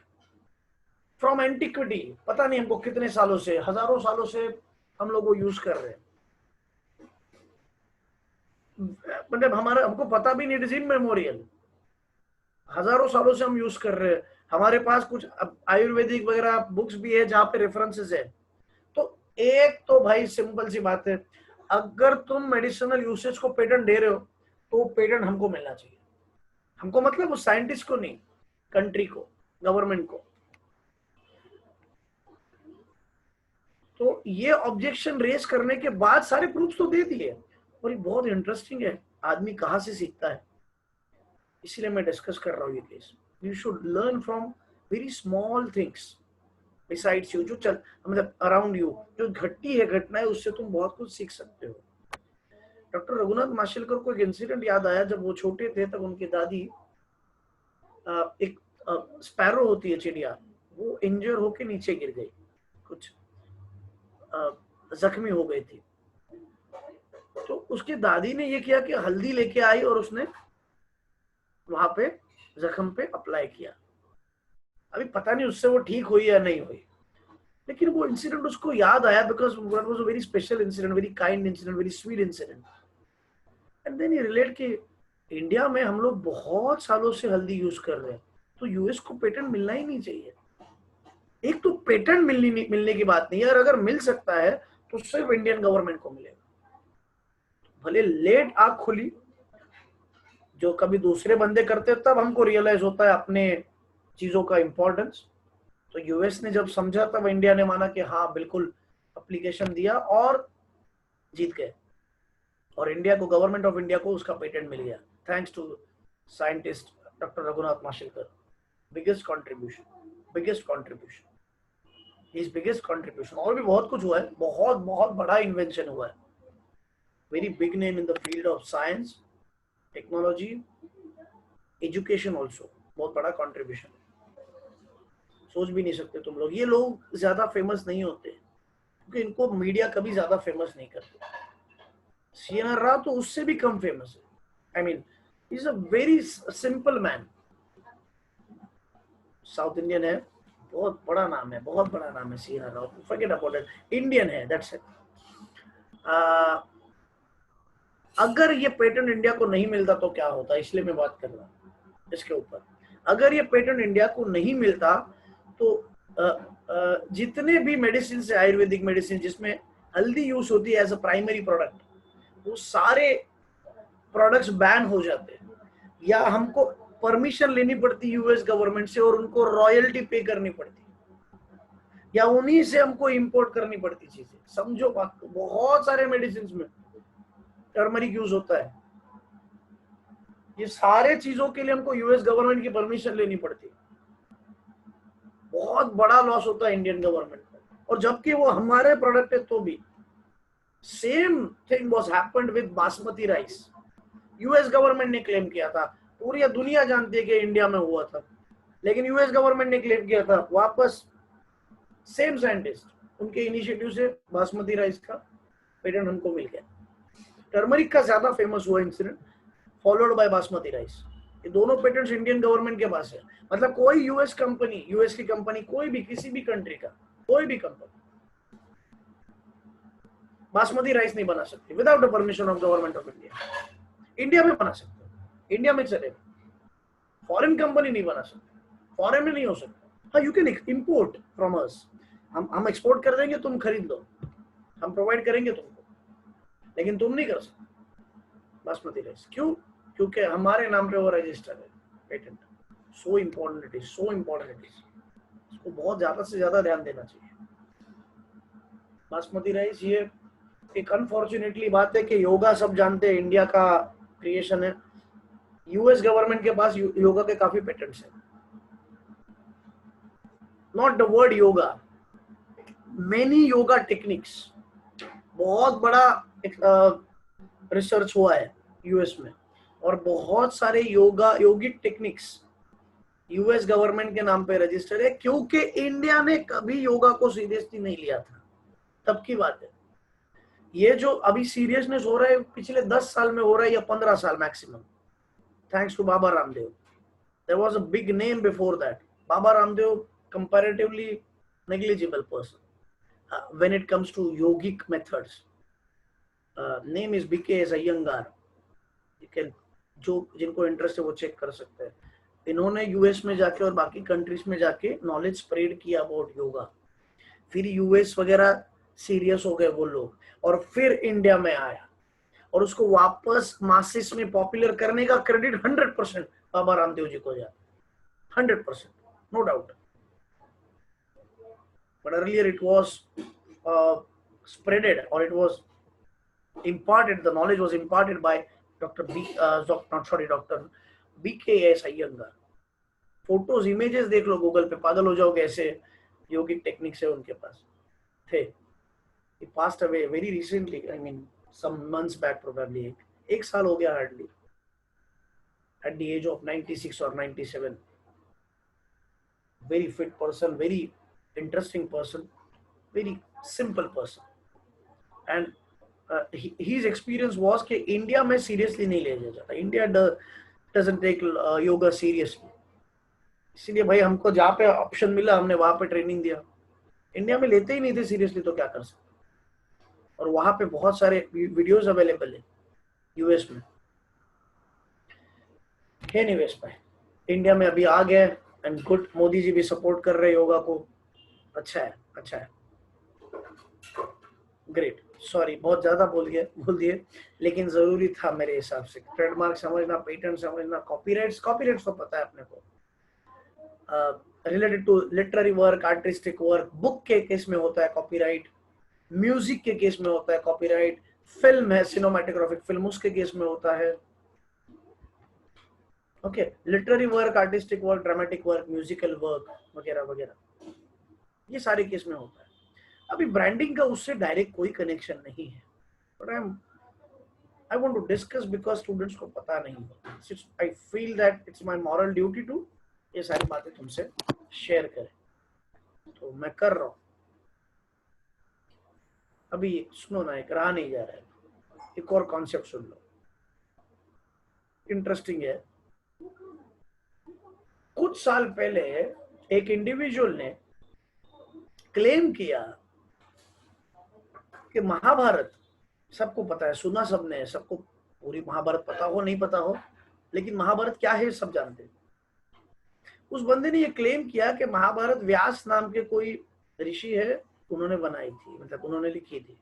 from antiquity, पता नहीं हमको कितने सालों से, हजारों सालों से हम लोग वो यूज कर रहे हैं, मतलब हमको पता भी नहीं, इट इज इमेमोरियल, हजारों सालों से हम यूज कर रहे हैं। हमारे पास कुछ आयुर्वेदिक वगैरह बुक्स भी है जहाँ पे रेफरेंसेस है। तो एक तो भाई सिंपल सी बात है, अगर तुम मेडिसिनल यूसेज को पेटेंट दे रहे हो तो पेटेंट हमको मिलना चाहिए, हमको मतलब उस साइंटिस्ट को नहीं, कंट्री को, गवर्नमेंट को। तो ये ऑब्जेक्शन रेज करने के बाद सारे प्रूफ्स तो दे दिए, और ये बहुत इंटरेस्टिंग है, आदमी कहाँ से सीखता है, इसलिए मैं डिस्कस कर रहा हूँ ये case. You should learn from very small things, besides you, जो चल मतलब अराउंड यू जो घटती है घटना है, उससे तुम बहुत कुछ सीख सकते हो। डॉक्टर रघुनाथ माशेलकर को एक इंसिडेंट याद आया, जब वो छोटे थे तब उनकी दादी एक स्पैरो होती है चिड़िया, वो इंजर होके नीचे गिर गई, कुछ जख्मी हो गई थी। तो उसकी दादी ने ये किया कि हल्दी लेके आई और उसने वहां पे जख्म पे अप्लाई किया। अभी पता नहीं उससे वो ठीक हुई या नहीं हुई, लेकिन वो इंसिडेंट उसको याद आया because that was a very special incident, very kind incident, very sweet incident. And then he relate कि इंडिया में हम लोग बहुत सालों से हल्दी यूज कर रहे हैं, तो यूएस को पेटेंट मिलना ही नहीं चाहिए। एक तो पेटेंट मिलने की बात नहीं है, और अगर मिल सकता है तो सिर्फ इंडियन गवर्नमेंट को मिलेगा। भले लेट आंख खुली, जो कभी दूसरे बंदे करते तब हमको रियलाइज होता है अपने चीजों का इंपॉर्टेंस। तो यूएस ने जब समझा तब इंडिया ने माना कि हाँ बिल्कुल, एप्लीकेशन दिया और जीत गए, और इंडिया को, गवर्नमेंट ऑफ इंडिया को उसका पेटेंट मिल गया, thanks to scientist doctor Raghunath Mashelkar. Biggest contribution, biggest contribution, his biggest contribution. और भी बहुत कुछ हुआ है, बहुत बहुत बड़ा इन्वेंशन हुआ है, very big name in the field of science, technology, education also, बहुत बड़ा कॉन्ट्रीब्यूशन। सोच भी नहीं सकते तुम लोग, ये लोग ज्यादा फेमस नहीं होते क्योंकि इनको मीडिया कभी ज्यादा फेमस नहीं करते। सीएनआर राव तो उससे भी कम फेमस है। I mean is a very simple man, south Indian है, बहुत बड़ा नाम है, बहुत बड़ा नाम है CNR Rao, forget about it, Indian है, दैट्स इट। अगर ये पेटेंट इंडिया को नहीं मिलता तो क्या होता, इसलिए मैं बात कर रहा हूँ इसके ऊपर। अगर ये पेटेंट इंडिया को नहीं मिलता तो जितने भी मेडिसिन से, आयुर्वेदिक मेडिसिन जिसमें हल्दी यूज होती है एज अ प्राइमरी प्रोडक्ट, वो सारे प्रोडक्ट्स बैन हो जाते, या हमको परमिशन लेनी पड़ती यूएस गवर्नमेंट से और उनको रॉयल्टी पे करनी पड़ती, या उन्हीं से हमको इंपोर्ट करनी पड़ती चीजें। समझो बात को, बहुत सारे मेडिसिन में टर्मरिक यूज होता है, ये सारे चीजों के लिए हमको यूएस गवर्नमेंट की परमिशन लेनी पड़ती है, बहुत बड़ा लॉस होता है इंडियन गवर्नमेंट को। और जबकि वो हमारे प्रोडक्ट है तो भी। Same thing was happened with basmati rice, US government ने क्लेम किया था, पूरी दुनिया जानती है कि इंडिया में हुआ था, लेकिन यूएस गवर्नमेंट ने क्लेम किया था, वापस सेम साइंटिस्ट उनके इनिशिएटिव से बासमती राइस का पेटेंट हमको मिल गया। टर्मरिक का ज्यादा फेमस हुआ incident, followed by basmati rice. ये दोनों पेटेंट्स इंडियन गवर्नमेंट के पास है। मतलब कोई यूएस कंपनी, यूएस की कंपनी, कोई भी किसी भी कंट्री का कोई भी कंपनी बासमती राइस नहीं बना सकती without the permission of government of India. India में बना सकते हो, इंडिया में चलेगा, फॉरेन कंपनी नहीं बना सकती, फॉरेन में नहीं हो सकता। हाँ, you can import from us, हम एक्सपोर्ट कर देंगे, तुम खरीद लो, हम प्रोवाइड करेंगे तुमको, लेकिन तुम नहीं कर सकते बासमती राइस। क्यों? क्योंकि हमारे नाम पे वो रजिस्टर है, patent. So important it is, so important it is, इसको बहुत ज्यादा से ज्यादा ध्यान देना चाहिए। बासमती राइस, ये एक अनफॉर्चुनेटली बात है कि योगा सब जानते हैं इंडिया का क्रिएशन है, यूएस गवर्नमेंट के पास योगा के काफी पेटेंट्स हैं। Not the word yoga, many yoga techniques, बहुत बड़ा रिसर्च हुआ है यूएस में, और बहुत सारे योगिक टेक्निक्स यूएस गवर्नमेंट के नाम पे रजिस्टर है, क्योंकि इंडिया ने कभी योगा को सीरियसली नहीं लिया था, तब की बात है। ये जो अभी सीरियसनेस हो रहा है पिछले 10 साल में हो रहा है, या 15 साल maximum, thanks to Baba Ramdev. There was a big name before that, Baba Ramdev comparatively negligible person when it comes to yogic methods. Name is BKS Iyengar, you can, जो जिनको इंटरेस्ट है वो चेक कर सकते हैं। इन्होंने यूएस में जाके और बाकी कंट्रीज में जाके नॉलेज स्प्रेड किया अबाउट योगा, फिर यूएस वगैरह सीरियस हो गए वो लोग, और फिर इंडिया में आया, और उसको वापस मासिस में पॉपुलर करने का क्रेडिट 100% बाबा रामदेव जी को जाता, 100%, no doubt. But earlier it was spreaded, or it was imparted, the knowledge was imparted by Dr. BKS Iyengar. Photos, images देख लो गूगल पे, पागल हो जाओगे ऐसे योगिक टेक्निक्स है उनके पास थे. He passed away very recently. I mean, some months back probably. एक साल हो गया hardly. At the age of 96 or 97. Very fit person, very interesting person, very simple person. And his experience was कि इंडिया में seriously नहीं लिया जाता. India doesn't take yoga seriously. इसीलिए भाई हमको जहाँ पे ऑप्शन मिला हमने वहां पे ट्रेनिंग दिया. इंडिया में लेते ही नहीं थे सीरियसली, तो क्या कर सकते. और वहां पे बहुत सारे वीडियोस अवेलेबल है यूएस में. एनीवेज भाई, इंडिया में अभी आ गए एंड गुड. मोदी जी भी सपोर्ट कर रहे योगा को. अच्छा है, अच्छा है, ग्रेट. सॉरी बहुत ज्यादा बोल दिए, लेकिन जरूरी था मेरे हिसाब से. ट्रेडमार्क समझना, पेटेंट समझना, कॉपीराइट्स तो पता है अपने को. Related to literary work, artistic work, book के केस में होता है कॉपीराइट, म्यूजिक के केस में होता है कॉपीराइट, फिल्म है सिनेमाटोग्राफिक फिल्म, उसके केस में होता है. Okay, literary work, artistic work, dramatic work, musical work वगैरह वगैरह, ये सारे केस में होता है. अभी ब्रांडिंग का उससे डायरेक्ट कोई कनेक्शन नहीं है, but I want to discuss because students को पता नहीं है. I feel that it's my moral duty to ये सारी बातें तुमसे शेयर करें, तो मैं कर रहा हूं. अभी सुनो ना, एक रहा नहीं जा रहा है, एक और कॉन्सेप्ट सुन लो, इंटरेस्टिंग है. कुछ साल पहले एक इंडिविजुअल ने क्लेम किया कि महाभारत, सबको पता है, सुना सबने, सबको पूरी महाभारत पता हो नहीं पता हो, लेकिन महाभारत क्या है सब जानते हैं. उस बंदे ने ये क्लेम किया कि महाभारत व्यास नाम के कोई ऋषि है, उन्होंने बनाई थी, मतलब उन्होंने लिखी थी,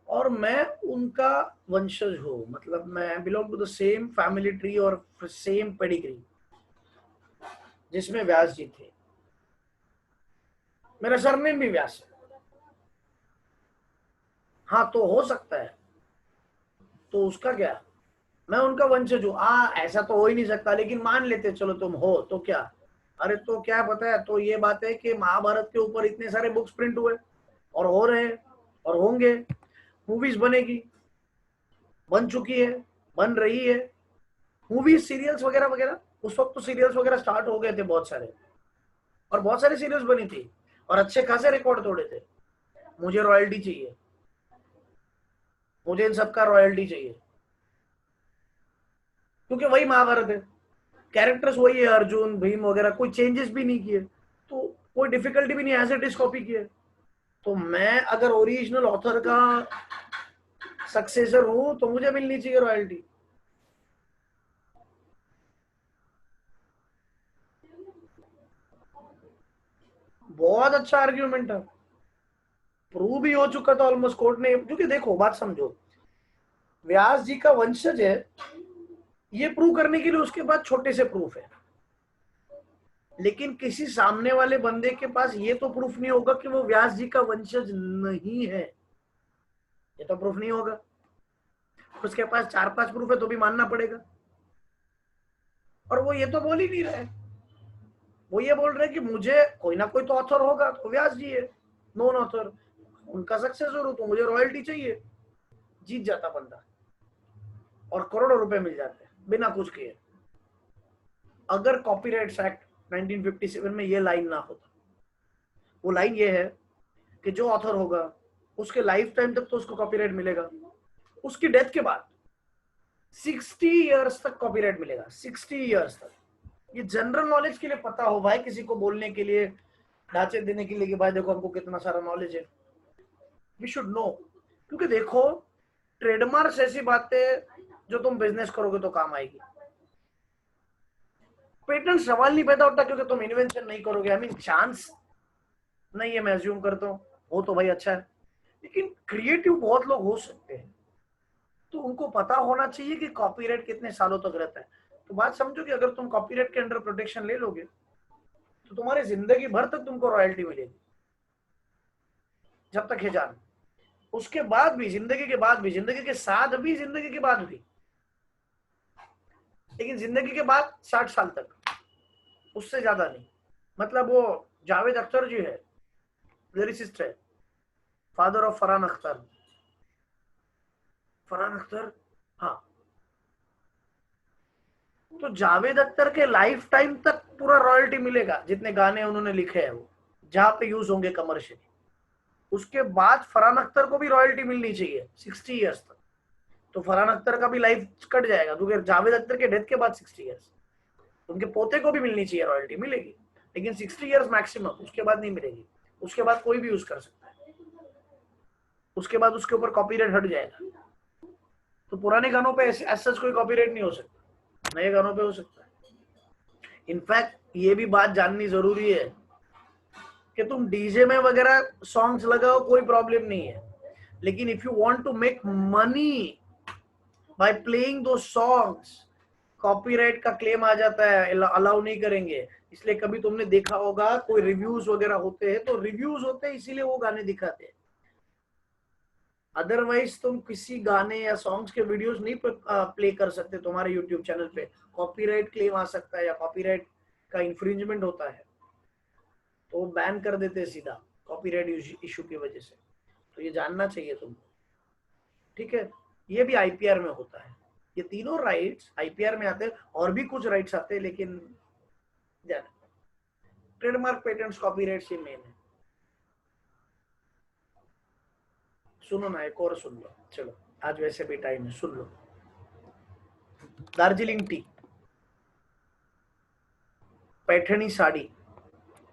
और मैं उनका वंशज हूँ, मतलब मैं belong to the same family tree और सेम पेडिग्री जिसमें व्यास जी थे. मेरा सरनेम भी व्यास है. हाँ, तो हो सकता है, तो उसका क्या, मैं उनका वंशज हूँ. ऐसा तो हो ही नहीं सकता, लेकिन मान लेते चलो तुम हो, तो क्या. अरे तो क्या पता है, तो ये बात है कि महाभारत के ऊपर इतने सारे बुक्स प्रिंट हुए और हो रहे हैं और होंगे, मूवीज बनेगी, बन चुकी है, बन रही है, मूवीज, सीरियल्स वगैरह वगैरह. उस वक्त तो सीरियल्स वगैरह स्टार्ट हो गए थे बहुत सारे, और बहुत सारी सीरियल्स बनी थी और अच्छे खासे रिकॉर्ड तोड़े थे. मुझे रॉयल्टी चाहिए, मुझे इन सबका रॉयल्टी चाहिए, क्योंकि वही महाभारत है, कैरेक्टर्स वही है, अर्जुन भीम वगैरह, कोई चेंजेस भी नहीं किए, तो कोई डिफिकल्टी भी नहीं, एज इट इज कॉपी किए. तो मैं अगर ओरिजिनल ऑथर का सक्सेसर हूं तो मुझे मिलनी चाहिए रॉयल्टी. बहुत अच्छा आर्ग्यूमेंट है, प्रूव भी हो चुका था ऑलमोस्ट कोर्ट ने. क्योंकि देखो बात समझो, व्यास जी का वंशज है, ये प्रूव करने के लिए उसके पास छोटे से प्रूफ है, लेकिन किसी सामने वाले बंदे के पास ये तो प्रूफ नहीं होगा कि वो व्यास जी का वंशज नहीं है. ये तो प्रूफ नहीं होगा. उसके पास 4-5 प्रूफ है तो भी मानना पड़ेगा. और वो ये तो बोल ही नहीं रहे, वो ये बोल रहे कि मुझे कोई ना कोई तो ऑथर होगा, तो व्यास जी है नॉन ऑथर, उनका सक्सेसर हो, तो मुझे रॉयल्टी चाहिए. जीत जाता बंदा और करोड़ों रुपए मिल जाते हैं बिना कुछ किए. अगर कॉपीराइट्स एक्ट 1957 में ये लाइन ना होता, वो लाइन ये है कि जो ऑथर होगा उसके लाइफ टाइम तक तो उसको कॉपीराइट मिलेगा, उसकी डेथ के बाद 60 इयर्स तक कॉपीराइट मिलेगा. 60 इयर्स तक. ये जनरल नॉलेज के लिए पता हो भाई, किसी को बोलने के लिए, ढांचे देने के लिए कि भाई देखो हमको कितना सारा नॉलेज है. वी शुड नो, क्योंकि देखो ट्रेडमार्क्स ऐसी बातें जो तुम बिजनेस करोगे तो काम आएगी. पेटेंट सवाल नहीं पैदा होता क्योंकि तुम इन्वेंशन नहीं करोगे. आई मीन चांस नहीं है, मैं अज्यूम करता हूँ, वो तो भाई अच्छा है, लेकिन क्रिएटिव बहुत लोग हो सकते हैं, तो उनको पता होना चाहिए कि कॉपीराइट कितने सालों तक रहता है. तो बात समझो कि अगर तुम कॉपीराइट के अंडर प्रोटेक्शन ले लोगे तो तुम्हारी जिंदगी भर तक तुमको रॉयल्टी मिलेगी, जब तक है जान. उसके बाद भी, जिंदगी के बाद भी, जिंदगी के साथ भी, जिंदगी के बाद भी, लेकिन जिंदगी के बाद 60 साल तक, उससे ज्यादा नहीं. मतलब वो जावेद अख्तर जी है, लिरिसिस्ट है, फादर ऑफ फरहान अख्तर। फरहान अख्तर, हाँ। तो जावेद अख्तर के लाइफ टाइम तक पूरा रॉयल्टी मिलेगा जितने गाने उन्होंने लिखे हैं, वो जहां पे यूज होंगे कमर्शियली। उसके बाद फरहान अख्तर को भी रॉयल्टी मिलनी चाहिए 60 इयर्स तक। तो फरहान अख्तर का भी लाइफ कट जाएगा, क्योंकि जावेद अख्तर के डेथ के बाद 60 इयर्स उनके पोते को भी मिलनी चाहिए, रॉयल्टी मिलेगी, लेकिन 60 इयर्स मैक्सिमम, उसके बाद नहीं मिलेगी। उसके बाद कोई भी यूज कर सकता है, उसके बाद उसके ऊपर कॉपीराइट हट जाएगा। तो पुराने गानों पे ऐसे सच कोई कॉपीराइट नहीं हो सकता, नए गानों पे हो सकता है। इनफैक्ट ये भी बात जाननी जरूरी है कि तुम डीजे में वगैरह सॉन्ग्स लगाओ, कोई प्रॉब्लम नहीं है, लेकिन if you want to make money by playing दो सॉन्ग्स, कॉपीराइट का क्लेम आ जाता है, अलाउ नहीं करेंगे। इसलिए कभी तुमने देखा होगा कोई रिव्यूज वगैरह होते हैं, तो रिव्यूज होते हैं इसीलिए वो गाने दिखाते हैं, अदरवाइज तुम किसी गाने या सॉन्ग्स के वीडियोस नहीं प्ले कर सकते तुम्हारे यूट्यूब चैनल पे। कॉपीराइट क्लेम आ सकता है या कॉपीराइट का इंफ्रिंजमेंट होता है, तो बैन कर देते हैं सीधा कॉपीराइट इशू की वजह से। तो ये जानना चाहिए तुमको, ठीक है। ये भी आईपीआर में होता है, ये तीनों राइट्स आईपीआर में आते हैं, और भी कुछ राइट्स आते हैं, लेकिन ट्रेडमार्क, पेटेंट्स, कॉपीराइट्स ये मेन है। सुनो ना, एक और सुन लो, चलो आज वैसे भी टाइम है, सुन लो। Darjeeling tea, Paithani sari,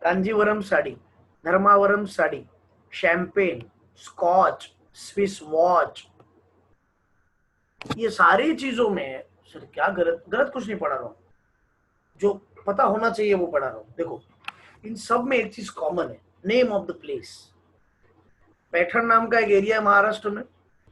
Kanjeevaram sari, Dharmavaram sari, champagne, scotch, Swiss watch, ये सारी चीजों में सर क्या गलत गलत कुछ नहीं पढ़ा रहा हूं, जो पता होना चाहिए वो पढ़ा रहा हूं। देखो इन सब में एक चीज कॉमन है, name of the place. Paithan नाम का एक एरिया है महाराष्ट्र में,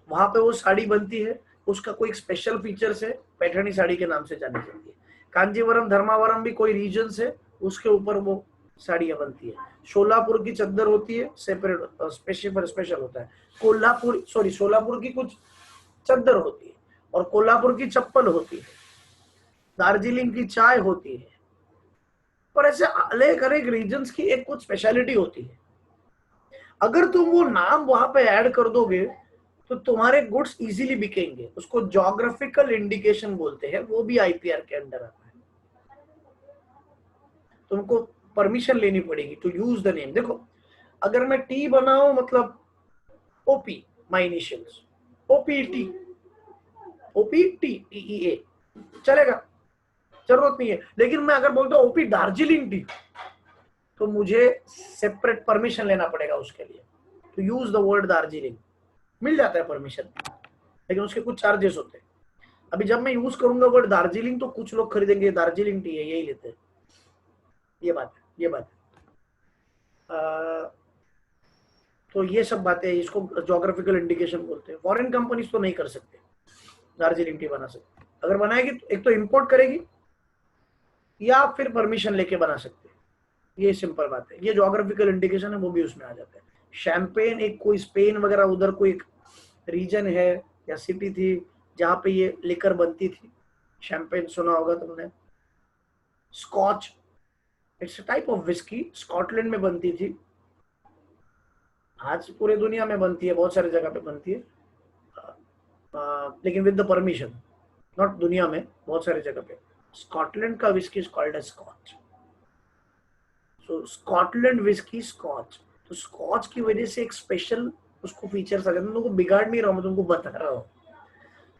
वहां पे वो साड़ी बनती है, उसका कोई स्पेशल फीचर्स है, पैठणी साड़ी के नाम से जानी जाती है। कांजीवरम, धर्मावरम भी कोई रीजन है, उसके ऊपर वो साड़ियां बनती है। सोलापुर की चद्दर होती है, सेपरेट स्पेशल होता है। कोल्हापुर, सॉरी, सोलापुर की कुछ चद्दर होती है, और कोल्हापुर की चप्पल होती है, दार्जिलिंग की चाय होती है, पर ऐसे अलग अलग रीजन्स की एक कुछ स्पेशलिटी होती है। अगर तुम वो नाम वहां पे ऐड कर दोगे तो तुम्हारे गुड्स इजीली बिकेंगे, उसको ज्योग्राफिकल इंडिकेशन बोलते हैं, वो भी आईपीआर के अंडर आता है। तुमको परमिशन लेनी पड़ेगी टू यूज द नेम। देखो अगर मैं टी बनाऊं, मतलब OP, my initials, OPT, OPT, tea, चलेगा, जरूरत नहीं है। लेकिन मैं अगर बोलता हूं ओपी दार्जिलिंग टी, तो मुझे सेपरेट परमिशन लेना पड़ेगा उसके लिए, to use the word Darjeeling. मिल जाता है परमिशन, लेकिन उसके कुछ चार्जेस होते हैं। अभी जब मैं यूज करूंगा वर्ड दार्जिलिंग, तो कुछ लोग खरीदेंगे दार्जिलिंग टी है, यही लेते हैं। ये बात है, ये बात है। तो ये सब बातें, इसको ज्योग्राफिकल इंडिकेशन बोलते हैं। फॉरेन कंपनीज तो नहीं कर सकते, दार्जिलिंग टी बना सकते। अगर बनाएगी तो एक तो इंपोर्ट करेगी, या फिर परमिशन लेके बना सकते हैं। ये सिंपल बात है। ये ज्योग्राफिकल इंडिकेशन है, वो भी उसमें आ जाता है। शैंपेन, एक कोई स्पेन वगैरह उधर कोई रीजन है या सिटी थी जहां पे ये लिकर बनती थी, शैंपेन सुना होगा तुमने। Scotch, it's a type of whisky, Scotland में बनती थी, आज पूरे दुनिया में बनती है, बहुत सारी जगह पे बनती है, लेकिन विद द परमिशन, नॉट दुनिया में, बहुत सारी जगह पे। स्कॉटलैंड का whisky is called as Scotch, so Scotland whisky Scotch. तो स्कॉच की वजह से एक स्पेशल उसको फीचर्स आ जाते हैं। तुमको बिगाड़ नहीं रहा हूँ, मैं तुमको बता रहा हूँ।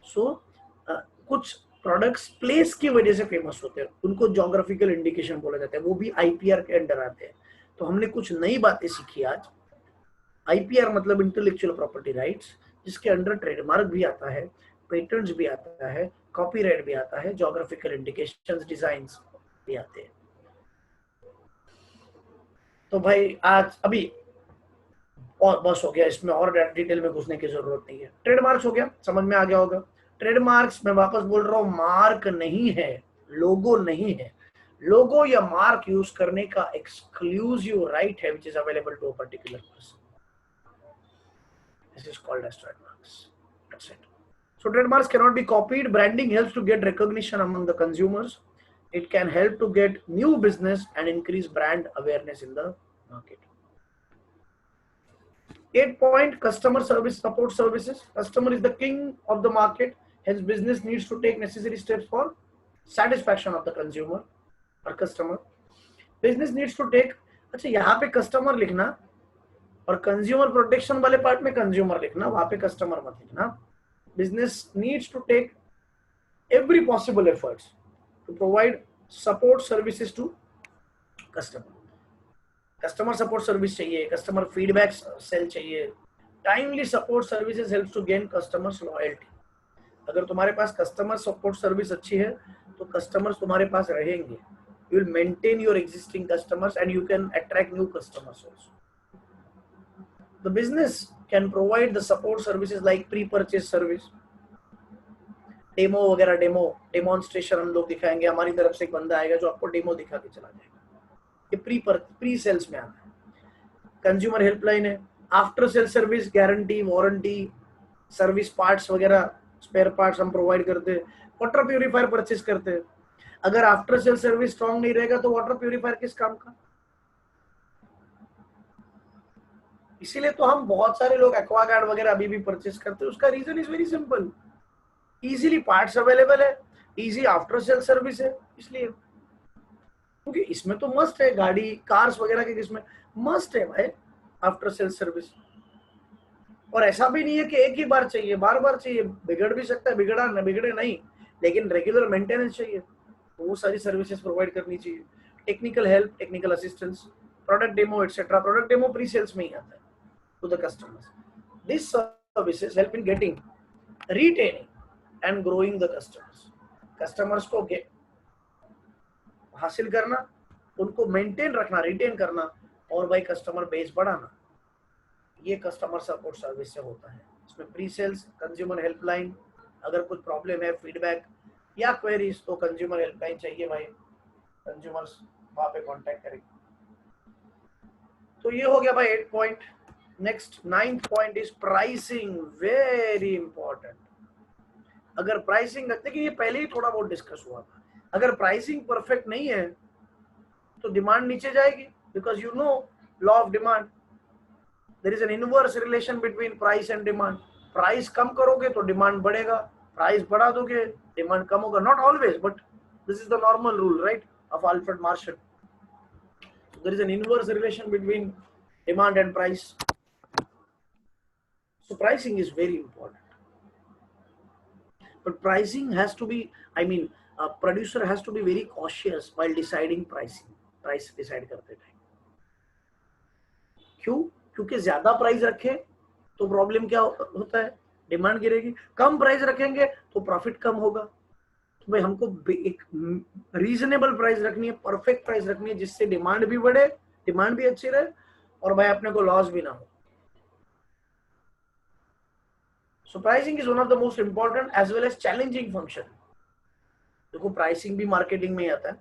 सो कुछ प्रोडक्ट्स प्लेस की वजह से फेमस होते हैं, उनको ज्योग्राफिकल इंडिकेशन बोला जाता है, वो भी आईपीआर के अंडर आते हैं। तो हमने कुछ नई बातें सीखी आज। आईपीआर मतलब इंटेलेक्चुअल प्रॉपर्टी राइट्स, जिसके अंडर ट्रेडमार्क भी आता है, पेटेंट्स भी आता है, कॉपीराइट भी आता है, ज्योग्राफिकल इंडिकेशंस, डिजाइन्स भी आते हैं। तो भाई आज अभी और बस हो गया, इसमें और डिटेल में घुसने की जरूरत नहीं है। ट्रेडमार्क्स हो गया, समझ में आ गया होगा। ट्रेडमार्क्स मैं वापस बोल रहा हूँ, मार्क नहीं है, लोगो नहीं है। लोगो या मार्क यूज करने का एक्सक्लूसिव राइट है, which is available to a particular person. This is called as trademarks. That's it. So trademarks cannot be copied. Branding helps to get recognition among the consumers. It can help to get new business and increase brand awareness in the market. 8 point, customer service support services. Customer is the king of the market, hence business needs to take necessary steps for satisfaction of the consumer or customer. Business needs to take, अच्छा यहाँ पे कस्टमर लिखना और कंज्यूमर प्रोटेक्शन वाले पार्ट में कंज्यूमर लिखना, वहां पे कस्टमर मत लिखना. Business needs to take every possible efforts to provide support services to customer. Customer support service चाहिए, कस्टमर फीडबैक सेल चाहिए. Timely support services helps to gain customers loyalty. अगर तुम्हारे पास कस्टमर सपोर्ट सर्विस अच्छी है तो कस्टमर्स तुम्हारे पास रहेंगे. You will maintain your existing customers and you can attract new customers also. The business can provide the support services like pre purchase service, demo वगैरह. डेमोन्स्ट्रेशन हम लोग दिखाएंगे, हमारी तरफ से एक बंदा आएगा जो आपको डेमो दिखा के चला जाएगा. ये प्री सेल्स में आता है. कंज्यूमर हेल्पलाइन है. After sale service, guarantee, warranty, service parts वगैरह, स्पेयर पार्ट्स हम प्रोवाइड करते हैं. वाटर प्यूरिफायर परचेज करते हैं. अगर आफ्टर सेल सर्विस स्ट्रॉन्ग नहीं रहेगा तो वाटर प्यूरिफायर किस काम का? इसीलिए तो हम बहुत सारे लोग एक्वागार्ड वगैरह अभी भी परचेज करते हैं. उसका reason is very simple. Easily parts available है, इजी आफ्टर सेल सर्विस है, इसलिए. क्योंकि इसमें तो मस्ट है, गाड़ी कार्स वगैरह के इसमें मस्ट है भाई आफ्टर सेल सर्विस. और ऐसा भी नहीं है कि एक ही बार चाहिए, बार बार चाहिए. बिगड़ भी सकता है, बिगड़े नहीं, लेकिन रेगुलर मेंटेनेंस चाहिए. तो वो सारी सर्विसेज प्रोवाइड करनी चाहिए. Technical help, technical assistance, product demo etcetera. Product demo pre sales में ही आता है to the customers. This services help in getting, retaining and growing the customers. Customers को हासिल करना, उनको मेंटेन रखना, रिटेन करना, और भाई कस्टमर बेस बढ़ाना. ये कस्टमर सपोर्ट सर्विस से होता है. इसमें प्री सेल्स, कंज्यूमर हेल्पलाइन, अगर कुछ प्रॉब्लम है, फीडबैक या क्वेरीज, तो कंज्यूमर हेल्पलाइन चाहिए भाई. कंज्यूमर्स वहां पे कांटेक्ट करेंगे. तो ये हो गया भाई 8 point. Next 9th point is pricing. Very important. अगर प्राइसिंग, देखिए ये पहले ही थोड़ा बहुत डिस्कस हुआ था, अगर प्राइसिंग परफेक्ट नहीं है तो डिमांड नीचे जाएगी. Because you know law of demand, there is an inverse relation between price and demand. Price कम करोगे तो डिमांड बढ़ेगा, प्राइस बढ़ा दोगे डिमांड कम होगा. Not always, but this is the normal rule, right, of Alfred Marshall. There is an inverse relation between demand and price. So pricing is very important. But pricing has to be, I mean, a producer has to be very cautious while deciding pricing. Price decide करते टाइम. क्यों? क्योंकि ज्यादा प्राइस रखे तो प्रॉब्लम क्या होता है, डिमांड गिरेगी. कम प्राइस रखेंगे तो प्रॉफिट कम होगा. तो भाई हमको एक रीजनेबल प्राइस रखनी है, परफेक्ट प्राइस रखनी है, जिससे डिमांड भी बढ़े, डिमांड भी अच्छी रहे, और भाई अपने को लॉस भी ना हो. So pricing is one of the most important as well as challenging function. देखो प्राइसिंग भी मार्केटिंग में ही आता है.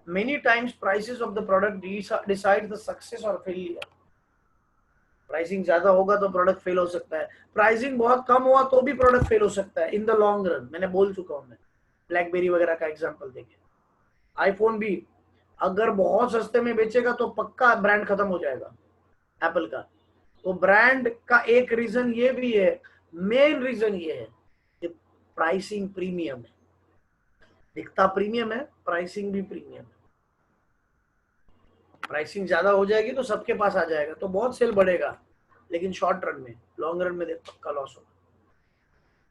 Many times prices of the product decide the success or failure. Pricing ज्यादा होगा तो प्रोडक्ट फेल हो सकता है, प्राइसिंग बहुत कम हुआ तो भी प्रोडक्ट फेल हो सकता है इन द लॉन्ग रन. मैंने बोल चुका हूं, मैं ब्लैकबेरी वगैरह का एग्जांपल देखिए. आईफोन भी अगर बहुत सस्ते में बेचेगा तो पक्का ब्रांड खत्म हो जाएगा एप्पल का. तो ब्रांड का एक रीजन ये भी है, मेन रीजन ये है कि प्राइसिंग प्रीमियम है. दिखता प्रीमियम है, प्राइसिंग भी प्रीमियम है. प्राइसिंग ज्यादा हो जाएगी तो सबके पास आ जाएगा, तो बहुत सेल बढ़ेगा, लेकिन शॉर्ट रन में, लॉन्ग रन में पक्का लॉस होगा.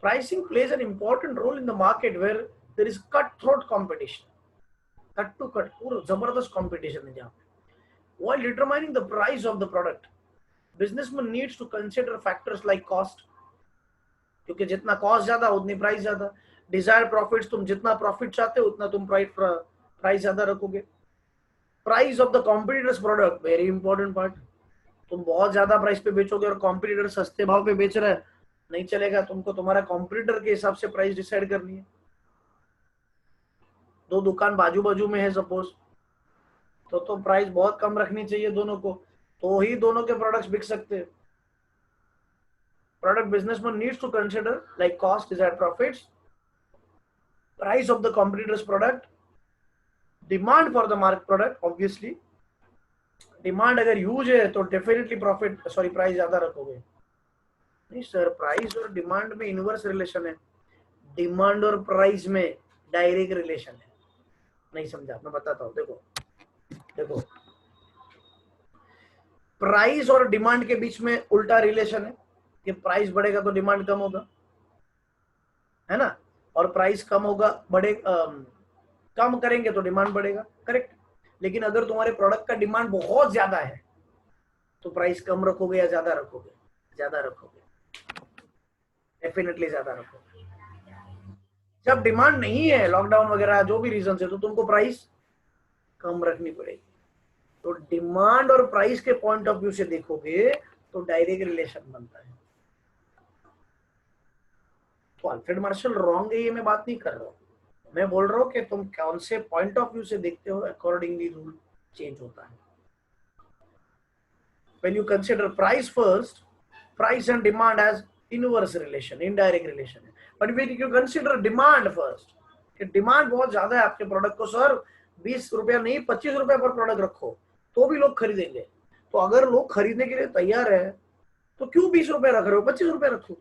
Pricing plays an important role in the market where there is cut throat competition. Cut to cut, पूरा जबरदस्त कंपटीशन है जहाँ पे. While determining the price of the product, businessman needs to consider factors like cost, क्योंकि जितना कॉस्ट ज्यादा उतनी प्राइस ज्यादा. डिजायर्ड प्रॉफिट्स, तुम जितना प्रॉफिट चाहते हो उतना तुम प्राइस ज्यादा रखोगे. Price of the competitors product, very important part. तुम बहुत ज्यादा प्राइस पे बेचोगे और कॉम्पिटिटर सस्ते भाव पे बेच रहा है, नहीं चलेगा. तुमको तुम्हारा कॉम्पिटिटर के हिसाब से प्राइस डिसाइड करनी है. दो दुकान बाजू बाजू में है सपोज, तो प्राइस बहुत कम रखनी चाहिए दोनों को, तो ही दोनों के प्रोडक्ट्स बिक सकते हैं. Product businessman needs to consider like cost, desired profits, price of the competitor's product, demand for the market product, obviously, demand अगर ह्यूज है तो डेफिनेटली प्रॉफिट सॉरी प्राइस ज्यादा रखोगे। नहीं सर, प्राइस और डिमांड में इनवर्स रिलेशन है, डिमांड और प्राइस में डायरेक्ट रिलेशन है। नहीं समझा, मैं बताता हूँ। देखो देखो, प्राइस और डिमांड के बीच में उल्टा रिलेशन है कि प्राइस बढ़ेगा तो डिमांड कम होगा, है ना, और प्राइस कम होगा कम करेंगे तो डिमांड बढ़ेगा, करेक्ट। लेकिन अगर तुम्हारे प्रोडक्ट का डिमांड बहुत ज्यादा है तो प्राइस कम रखोगे या ज्यादा रखोगे? ज्यादा रखोगे, डेफिनेटली ज्यादा रखोगे। जब डिमांड नहीं है, लॉकडाउन वगैरह जो भी रीजन है, तो तुमको प्राइस कम रखनी पड़ेगी। तो डिमांड और प्राइस के पॉइंट ऑफ व्यू से देखोगे तो डायरेक्ट रिलेशन बनता है। तो अल्फ्रेड मार्शल रॉन्ग है ये मैं बात नहीं कर रहा हूं, मैं बोल रहा हूं कि तुम कौन से पॉइंट ऑफ व्यू से देखते हो, अकॉर्डिंगली रूल चेंज होता है। When you consider price first, price and demand as inverse relation, indirect relation है। But when you consider demand first, कि डिमांड बहुत ज्यादा है आपके प्रोडक्ट को, सर 20 रुपया नहीं 25 रुपया पर प्रोडक्ट रखो तो भी लोग खरीदेंगे। तो अगर लोग खरीदने के लिए तैयार है तो क्यों 20 रुपया रख रहे हो, 25 रुपया रखो।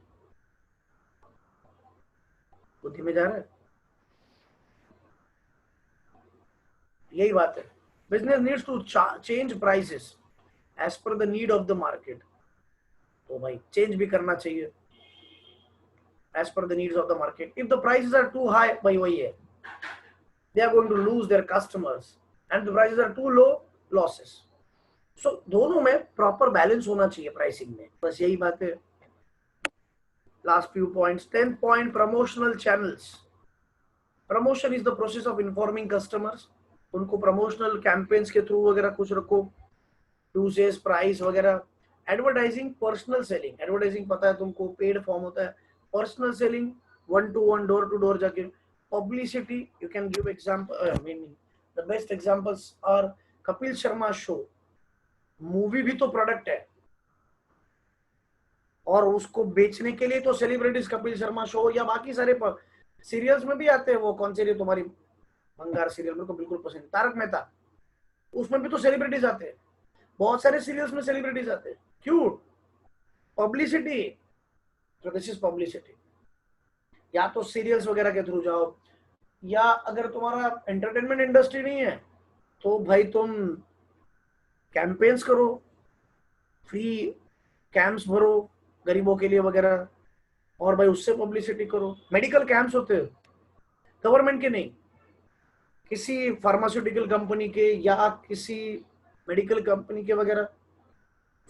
बुद्धि में जा रहा है, यही बात है। Business needs to change prices as per the need of the market. तो भाई चेंज भी करना चाहिए as per the needs of the market. If the prices are too high, भाई वही है, they are going to lose their customers, and the prices are too low, losses. So दोनों में proper balance होना चाहिए प्राइसिंग में, बस यही बात है। Last few points, 10th point, promotional channels. Promotion is the process of informing customers. उनको promotional campaigns के थ्रू वगैरह कुछ रखो, यूसेज प्राइस वगैरह। एडवर्टाइजिंग, पर्सनल सेलिंग, एडवर्टाइजिंग पता है तुमको, पेड फॉर्म होता है। Personal selling, 1-to-1, door to door जाके। Publicity, you can give example, I mean the best examples are Kapil Sharma show. Movie भी तो प्रोडक्ट है, और उसको बेचने के लिए तो सेलिब्रिटीज कपिल शर्मा शो या बाकी सारे सीरियल्स में भी आते हैं। वो कौन सी तुम्हारी भंगार सीरियल मेरे को बिल्कुल पसंद, तारक मेहता, उसमें भी तो सेलिब्रिटीज आते हैं। बहुत सारे सीरियल्स में सेलिब्रिटीज आते हैं, क्यों? पब्लिसिटी। तो दिस इज पब्लिसिटी। या तो सीरियल्स वगैरह के थ्रू जाओ, या अगर तुम्हारा एंटरटेनमेंट इंडस्ट्री नहीं है तो भाई तुम कैंपेन्स करो, फ्री कैंप्स भरो गरीबों के लिए वगैरह, और भाई उससे पब्लिसिटी करो। मेडिकल कैंप्स होते हैं, गवर्नमेंट के नहीं, किसी फार्मास्यूटिकल कंपनी के या किसी मेडिकल कंपनी के वगैरह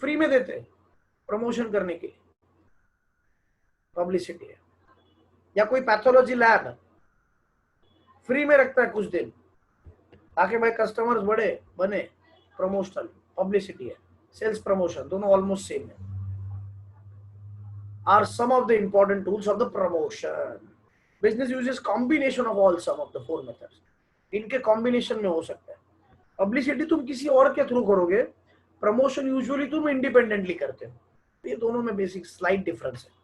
फ्री में देते हैं प्रमोशन करने के लिए, पब्लिसिटी है। या कोई पैथोलॉजी लैब फ्री में रखता है कुछ दिन ताकि भाई कस्टमर्स बड़े बने, प्रमोशनल, पब्लिसिटी है। सेल्स प्रमोशन दोनों ऑलमोस्ट सेम है। Are some of the important tools of the promotion. Business uses combination of all some of the 4 methods. इनके कॉम्बिनेशन में हो सकता है। पब्लिसिटी तुम किसी और के थ्रू करोगे, प्रमोशन यूजुअली तुम इंडिपेंडेंटली करते हो। ये दोनों में बेसिक स्लाइट डिफरेंस है।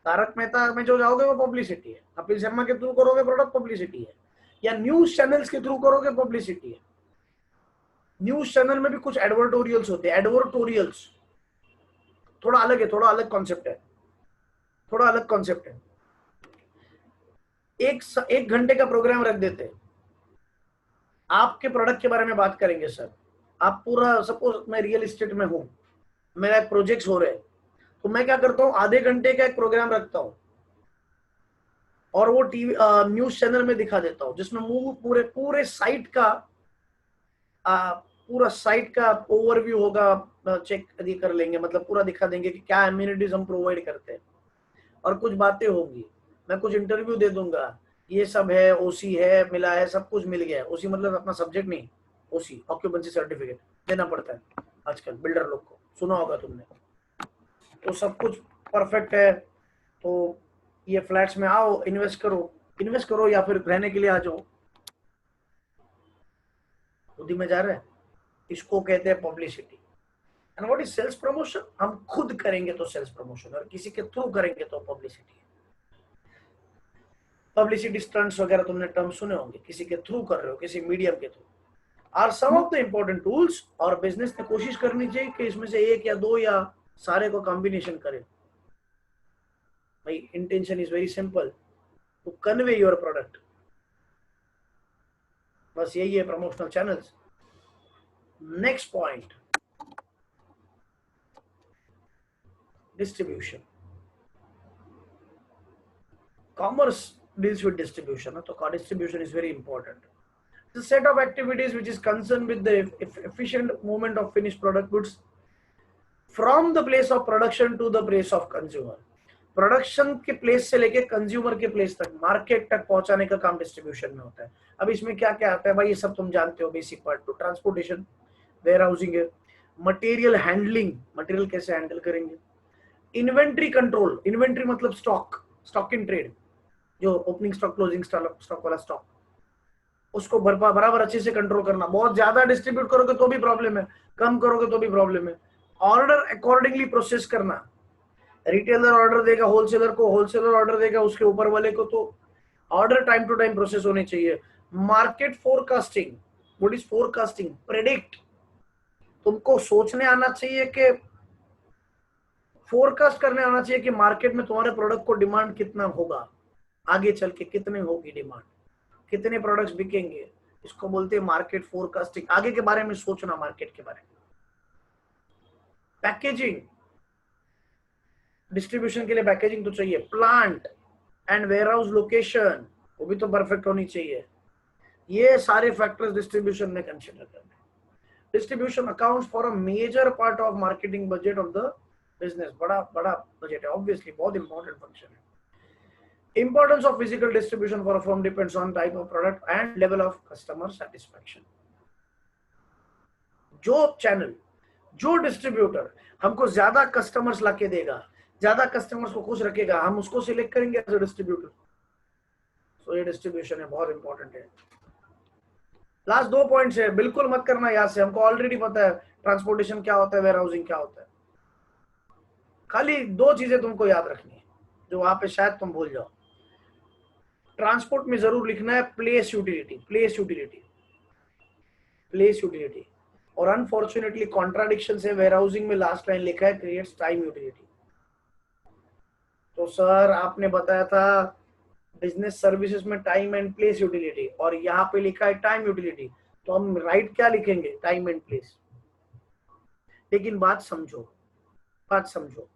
तारक मेहता में जो जाओगे वो पब्लिसिटी है, कपिल शर्मा के थ्रू करोगे प्रोडक्ट पब्लिसिटी है, या न्यूज चैनल्स के थ्रू करोगे पब्लिसिटी है। न्यूज चैनल में भी कुछ एडवर्टोरियल्स होते हैं, एडवर्टोरियल्स थोड़ा अलग है, थोड़ा अलग कॉन्सेप्ट है, थोड़ा अलग कॉन्सेप्ट है। एक घंटे का प्रोग्राम रख देते हैं, आपके प्रोडक्ट के बारे में बात करेंगे। सर आप पूरा, सपोज मैं रियल एस्टेट में हूं, मेरा एक प्रोजेक्ट हो रहा है, तो मैं क्या करता हूं, आधे घंटे का एक प्रोग्राम रखता हूं और वो टीवी न्यूज चैनल में दिखा देता हूं, जिसमें पूरे साइट का ओवरव्यू होगा। चेक कर लेंगे, मतलब पूरा दिखा देंगे कि क्या एमिनिटीज हम प्रोवाइड करते हैं, और कुछ बातें होंगी, मैं कुछ इंटरव्यू दे दूंगा, ये सब है, ओसी है, मिला है, सब कुछ मिल गया। ओसी मतलब अपना सब्जेक्ट नहीं, ओसी ऑक्यूपेंसी सर्टिफिकेट देना पड़ता है आजकल बिल्डर लोग को, सुना होगा तुमने। तो सब कुछ परफेक्ट है, तो ये फ्लैट्स में आओ, इन्वेस्ट करो या फिर रहने के लिए आ जाओ। बुद्धि में जा रहा है, इसको कहते हैं publicity. And what is sales promotion? हम खुद करेंगे तो सेल्स प्रमोशन, और किसी के थ्रू करेंगे तो पब्लिसिटी। पब्लिसिटी स्टंट्स वगैरह तुमने टर्म सुने होंगे, किसी के थ्रू कर रहे हो, किसी मीडियम के through. Are some of the important tools, और बिजनेस ने कोशिश करनी चाहिए कि इसमें से एक या दो या सारे को कॉम्बिनेशन करे। भाई intention is very simple, to convey your product, बस यही है promotional channels. Next point, distribution. Commerce deals with distribution, तो distribution is very important. The set of activities which is concerned with the efficient movement of finished product goods from the place of production to the place of consumer। Production के प्लेस से लेके कंज्यूमर के प्लेस तक, मार्केट तक पहुंचाने का काम डिस्ट्रीब्यूशन में होता है। अब इसमें क्या क्या आता है भाई, ये सब तुम जानते हो बेसिक पार्ट। तो ट्रांसपोर्टेशन, वेयर हाउसिंग है, मटेरियल हैंडलिंग, मटेरियल कैसे हैंडल करेंगे, इन्वेंट्री कंट्रोल, इन्वेंट्री मतलब स्टॉक, स्टॉक इन ट्रेड, जो ओपनिंग स्टॉक क्लोजिंग स्टॉक वाला स्टॉक, उसको बराबर अच्छे से कंट्रोल करना। बहुत ज्यादा डिस्ट्रीब्यूट करोगे तो भी प्रॉब्लम है, कम करोगे तो भी प्रॉब्लम है। ऑर्डर अकॉर्डिंगली प्रोसेस करना, रिटेलर ऑर्डर देगा होलसेलर को, होलसेलर ऑर्डर देगा उसके ऊपर वाले को, तो order time to time process होने चाहिए। Market forecasting, what is forecasting, predict, तुमको सोचने आना चाहिए कि, फोरकास्ट करने आना चाहिए कि मार्केट में तुम्हारे प्रोडक्ट को डिमांड कितना होगा, आगे चल के कितने होगी डिमांड, कितने प्रोडक्ट्स बिकेंगे, इसको बोलते हैं मार्केट फोरकास्टिंग। आगे के बारे में सोचना, मार्केट के बारे में। पैकेजिंग, डिस्ट्रीब्यूशन के लिए पैकेजिंग तो चाहिए। प्लांट एंड वेयरहाउस लोकेशन, वो भी तो परफेक्ट होनी चाहिए। ये सारे फैक्टर्स डिस्ट्रीब्यूशन में कंसीडर करने। Distribution accounts for a major part of marketing budget of the business, बड़ा बड़ा बजट है, ऑब्वियसली बहुत इंपॉर्टेंट फंक्शन है। Importance of physical distribution for a firm depends on type of product and level of customer satisfaction। जो चैनल, जो डिस्ट्रीब्यूटर हमको ज्यादा कस्टमर्स लाके देगा, ज्यादा कस्टमर्स को खुश रखेगा, हम उसको सिलेक्ट करेंगे एज अ डिस्ट्रीब्यूटर। सो ये डिस्ट्रीब्यूशन है, बहुत इंपॉर्टेंट है। लास्ट 2 पॉइंट्स है, बिल्कुल मत करना याद से, हमको ऑलरेडी पता है ट्रांसपोर्टेशन क्या होता है, वेयर हाउसिंग क्या होता है। खाली 2 चीजें तुमको याद रखनी है जो वहां पे शायद तुम भूल जाओ। ट्रांसपोर्ट में जरूर लिखना है place utility, place utility, place utility. और अनफॉर्चुनेटली कॉन्ट्राडिक्शन है, वेयर हाउसिंग में लास्ट लाइन लिखा है क्रिएट्स टाइम यूटिलिटी। तो सर आपने बताया था बिजनेस सर्विसेज में टाइम एंड प्लेस यूटिलिटी, और यहाँ पे लिखा है टाइम यूटिलिटी, तो हम राइट क्या लिखेंगे, टाइम एंड प्लेस। लेकिन बात समझो, बात समझो,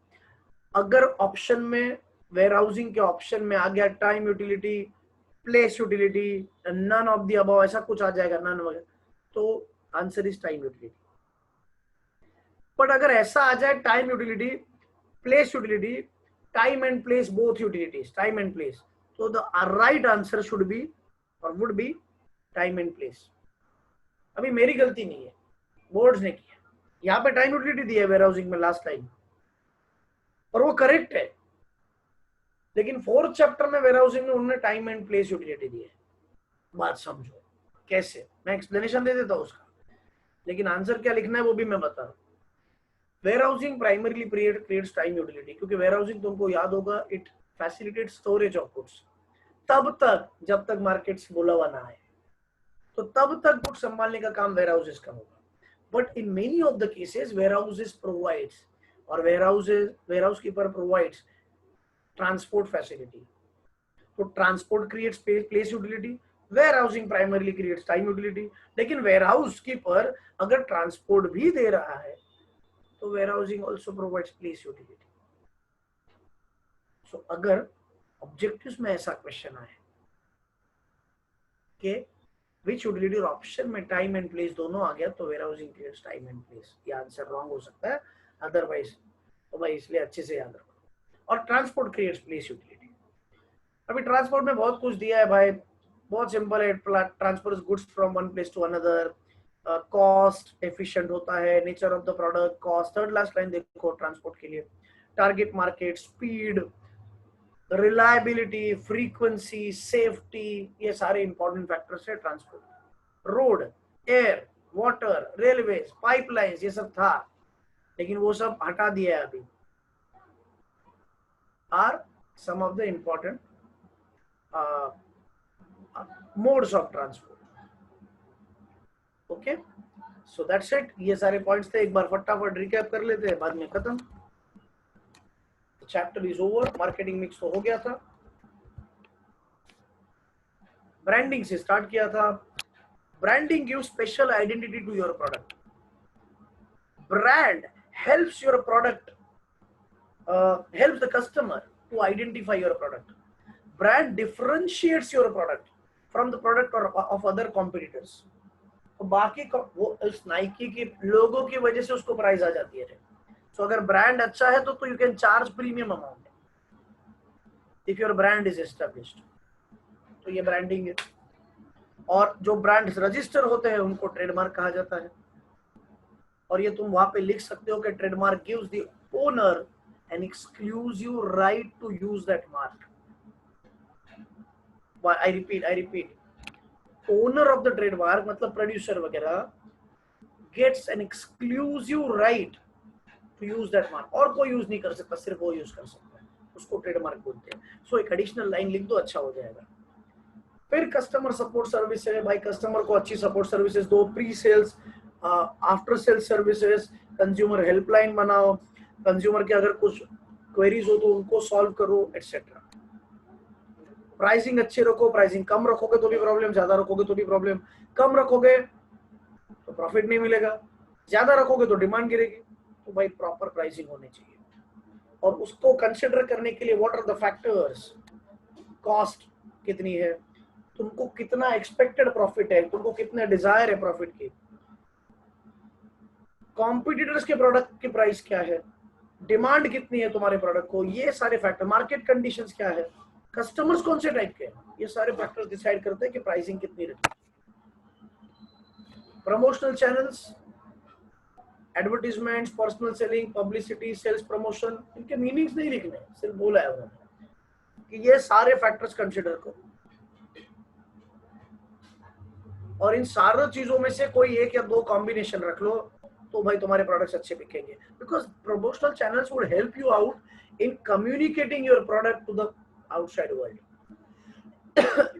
अगर ऑप्शन में, वेयर हाउसिंग के ऑप्शन में आ गया time utility, place utility, none of the above, ऐसा कुछ आ जाएगा, नन वगैरह, तो answer is time utility. But अगर ऐसा आ जाए time utility, place utility, time and place both utilities, time and place, so the right answer should be or would be time and place। अभी मेरी गलती नहीं है, बोर्ड्स ने किया, यहाँ पे टाइम यूटिलिटी दी है वेयर हाउसिंग में लास्ट टाइम, और वो करेक्ट है। लेकिन 4th चैप्टर में वेयर हाउसिंग में उन्होंने टाइम एंड प्लेस यूटिलिटी दी है। बात समझो कैसे, मैं एक्सप्लेनेशन दे देता हूँ उसका, लेकिन आंसर क्या लिखना है वो भी मैं बता रहा हूँ। Warehousing primarily creates time utility, क्योंकि वेयर हाउसिंग तुमको याद होगा it facilitate storage of goods, तब तक जब तक मार्केट से बोला हुआ ना आए, तो तब तक गुड्स संभालने का काम वेयर हाउसेस का होगा। But in many of the cases warehouses provides, और warehouse keeper provides transport facility. तो transport creates place utility, warehousing primarily creates time utility. लेकिन वेयर हाउस कीपर अगर ट्रांसपोर्ट भी दे रहा है तो warehousing also provides place utility. So अगर ऑब्जेक्टिव्स में ऐसा क्वेश्चन आए कि विच यूटिलिटी ऑप्शन में टाइम एंड प्लेस दोनों आ गया, तो warehousing creates time and place, ये आंसर रॉन्ग हो सकता है अदरवाइज। तो भाई इसलिए अच्छे से याद रखो। और ट्रांसपोर्ट क्रिएट्स प्लेस यूटिलिटी। अभी ट्रांसपोर्ट में बहुत कुछ दिया है भाई, बहुत सिंपल है, transport goods from one place to another, cost efficient होता है, nature of the product, cost. Third last line देखो ट्रांसपोर्ट के लिए, target market, speed, reliability, frequency, safety, ये सारे इंपॉर्टेंट फैक्टर्स है transport. Road, air, water, railways, pipelines, ये सब था, लेकिन वो सब हटा दिया है अभी। Are some of the important modes of transport. Okay, so that's it. ये सारे पॉइंट्स थे, एक बार फटाफट रिकैप कर लेते हैं, बाद में खत्म। Chapter is over. Marketing mix तो हो गया था, ब्रांडिंग से स्टार्ट किया था। Branding gives special identity to your product. Brand helps your product, helps the customer to identify your product. Brand differentiates your product from the product or of other competitors. तो बाकी वो उस नाइकी के लोगों की वजह से उसको प्राइस आ जाती है। सो अगर ब्रांड अच्छा है तो you can charge premium amount if your brand is established. तो ये ब्रांडिंग है। और जो ब्रांड रजिस्टर होते हैं उनको ट्रेडमार्क कहा जाता है। और ये तुम वहां पे लिख सकते हो कि trademark gives the owner an exclusive right to use that mark. I repeat, owner of the trademark मतलब प्रोड्यूसर वगैरह gets an exclusive right to use that mark. और कोई यूज नहीं कर सकता, सिर्फ वो यूज कर सकता है, उसको ट्रेडमार्क बोलते हैं। सो एक एडिशनल लाइन लिख दो, अच्छा हो जाएगा। फिर कस्टमर सपोर्ट सर्विस है, भाई कस्टमर को अच्छी सपोर्ट सर्विसेज दो, pre sales, after sales services, consumer helpline बनाओ, कंज्यूमर के अगर कुछ क्वेरीज हो तो उनको सॉल्व करो, एटसेट्रा। प्राइसिंग अच्छे रखो, प्राइसिंग कम रखोगे तो भी प्रॉब्लम, ज्यादा रखोगे तो भी प्रॉब्लम। कम रखोगे तो प्रॉफिट नहीं मिलेगा, ज्यादा रखोगे तो डिमांड गिरेगी। तो भाई प्रॉपर प्राइसिंग होनी चाहिए। और उसको कंसिडर करने के लिए what are the factors, cost कितनी है, तुमको कितना एक्सपेक्टेड प्रॉफिट है, तुमको कितना डिजायर है प्रॉफिट की, कॉम्पिटिटर्स के प्रोडक्ट की प्राइस क्या है, डिमांड कितनी है तुम्हारे प्रोडक्ट को, ये सारे फैक्टर, मार्केट कंडीशंस क्या है, कस्टमर्स कौन से टाइप के हैं, ये सारे फैक्टर्स डिसाइड करते हैं कि प्राइसिंग कितनी रखी। Promotional channels, advertisements, personal selling, publicity, sales promotion, इनके मीनिंग्स नहीं लिखने, सिर्फ बोला है उन्होंने कि ये सारे फैक्टर्स कंसिडर करो। और इन सारी चीजों में से कोई एक या दो कॉम्बिनेशन रख लो तो भाई तुम्हारे प्रोडक्ट्स अच्छे बिकेंगे। Because promotional channels would help you out in communicating your product to the outside world.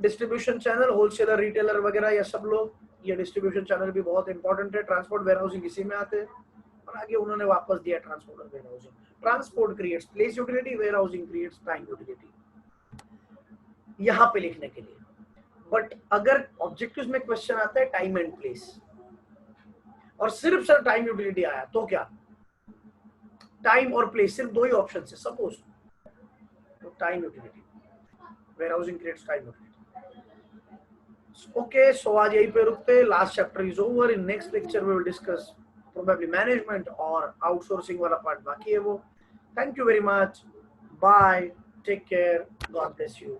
Distribution channel, wholesaler, retailer वगैरह, या सब लोग, ये डिस्ट्रीब्यूशन चैनल भी बहुत इंपॉर्टेंट है। ट्रांसपोर्ट वेयर हाउसिंग इसी में आते हैं, और आगे उन्होंने वापस दिया ट्रांसपोर्ट और warehousing. Transport creates place utility, warehousing creates time utility, यहाँ पे लिखने के लिए। बट अगर ऑब्जेक्टिव्स में क्वेश्चन आता है टाइम एंड प्लेस, और सिर्फ सर टाइम यूटिलिटी आया तो क्या, टाइम और प्लेस सिर्फ दो ही ऑप्शन है सपोज, तो time utility, warehousing creates time utility. Okay, so आज यहीं पे रुकते, last chapter is over. In next lecture we will discuss probably management और आउटसोर्सिंग वाला पार्ट बाकी है वो। Thank you very much, bye, take care, God bless you.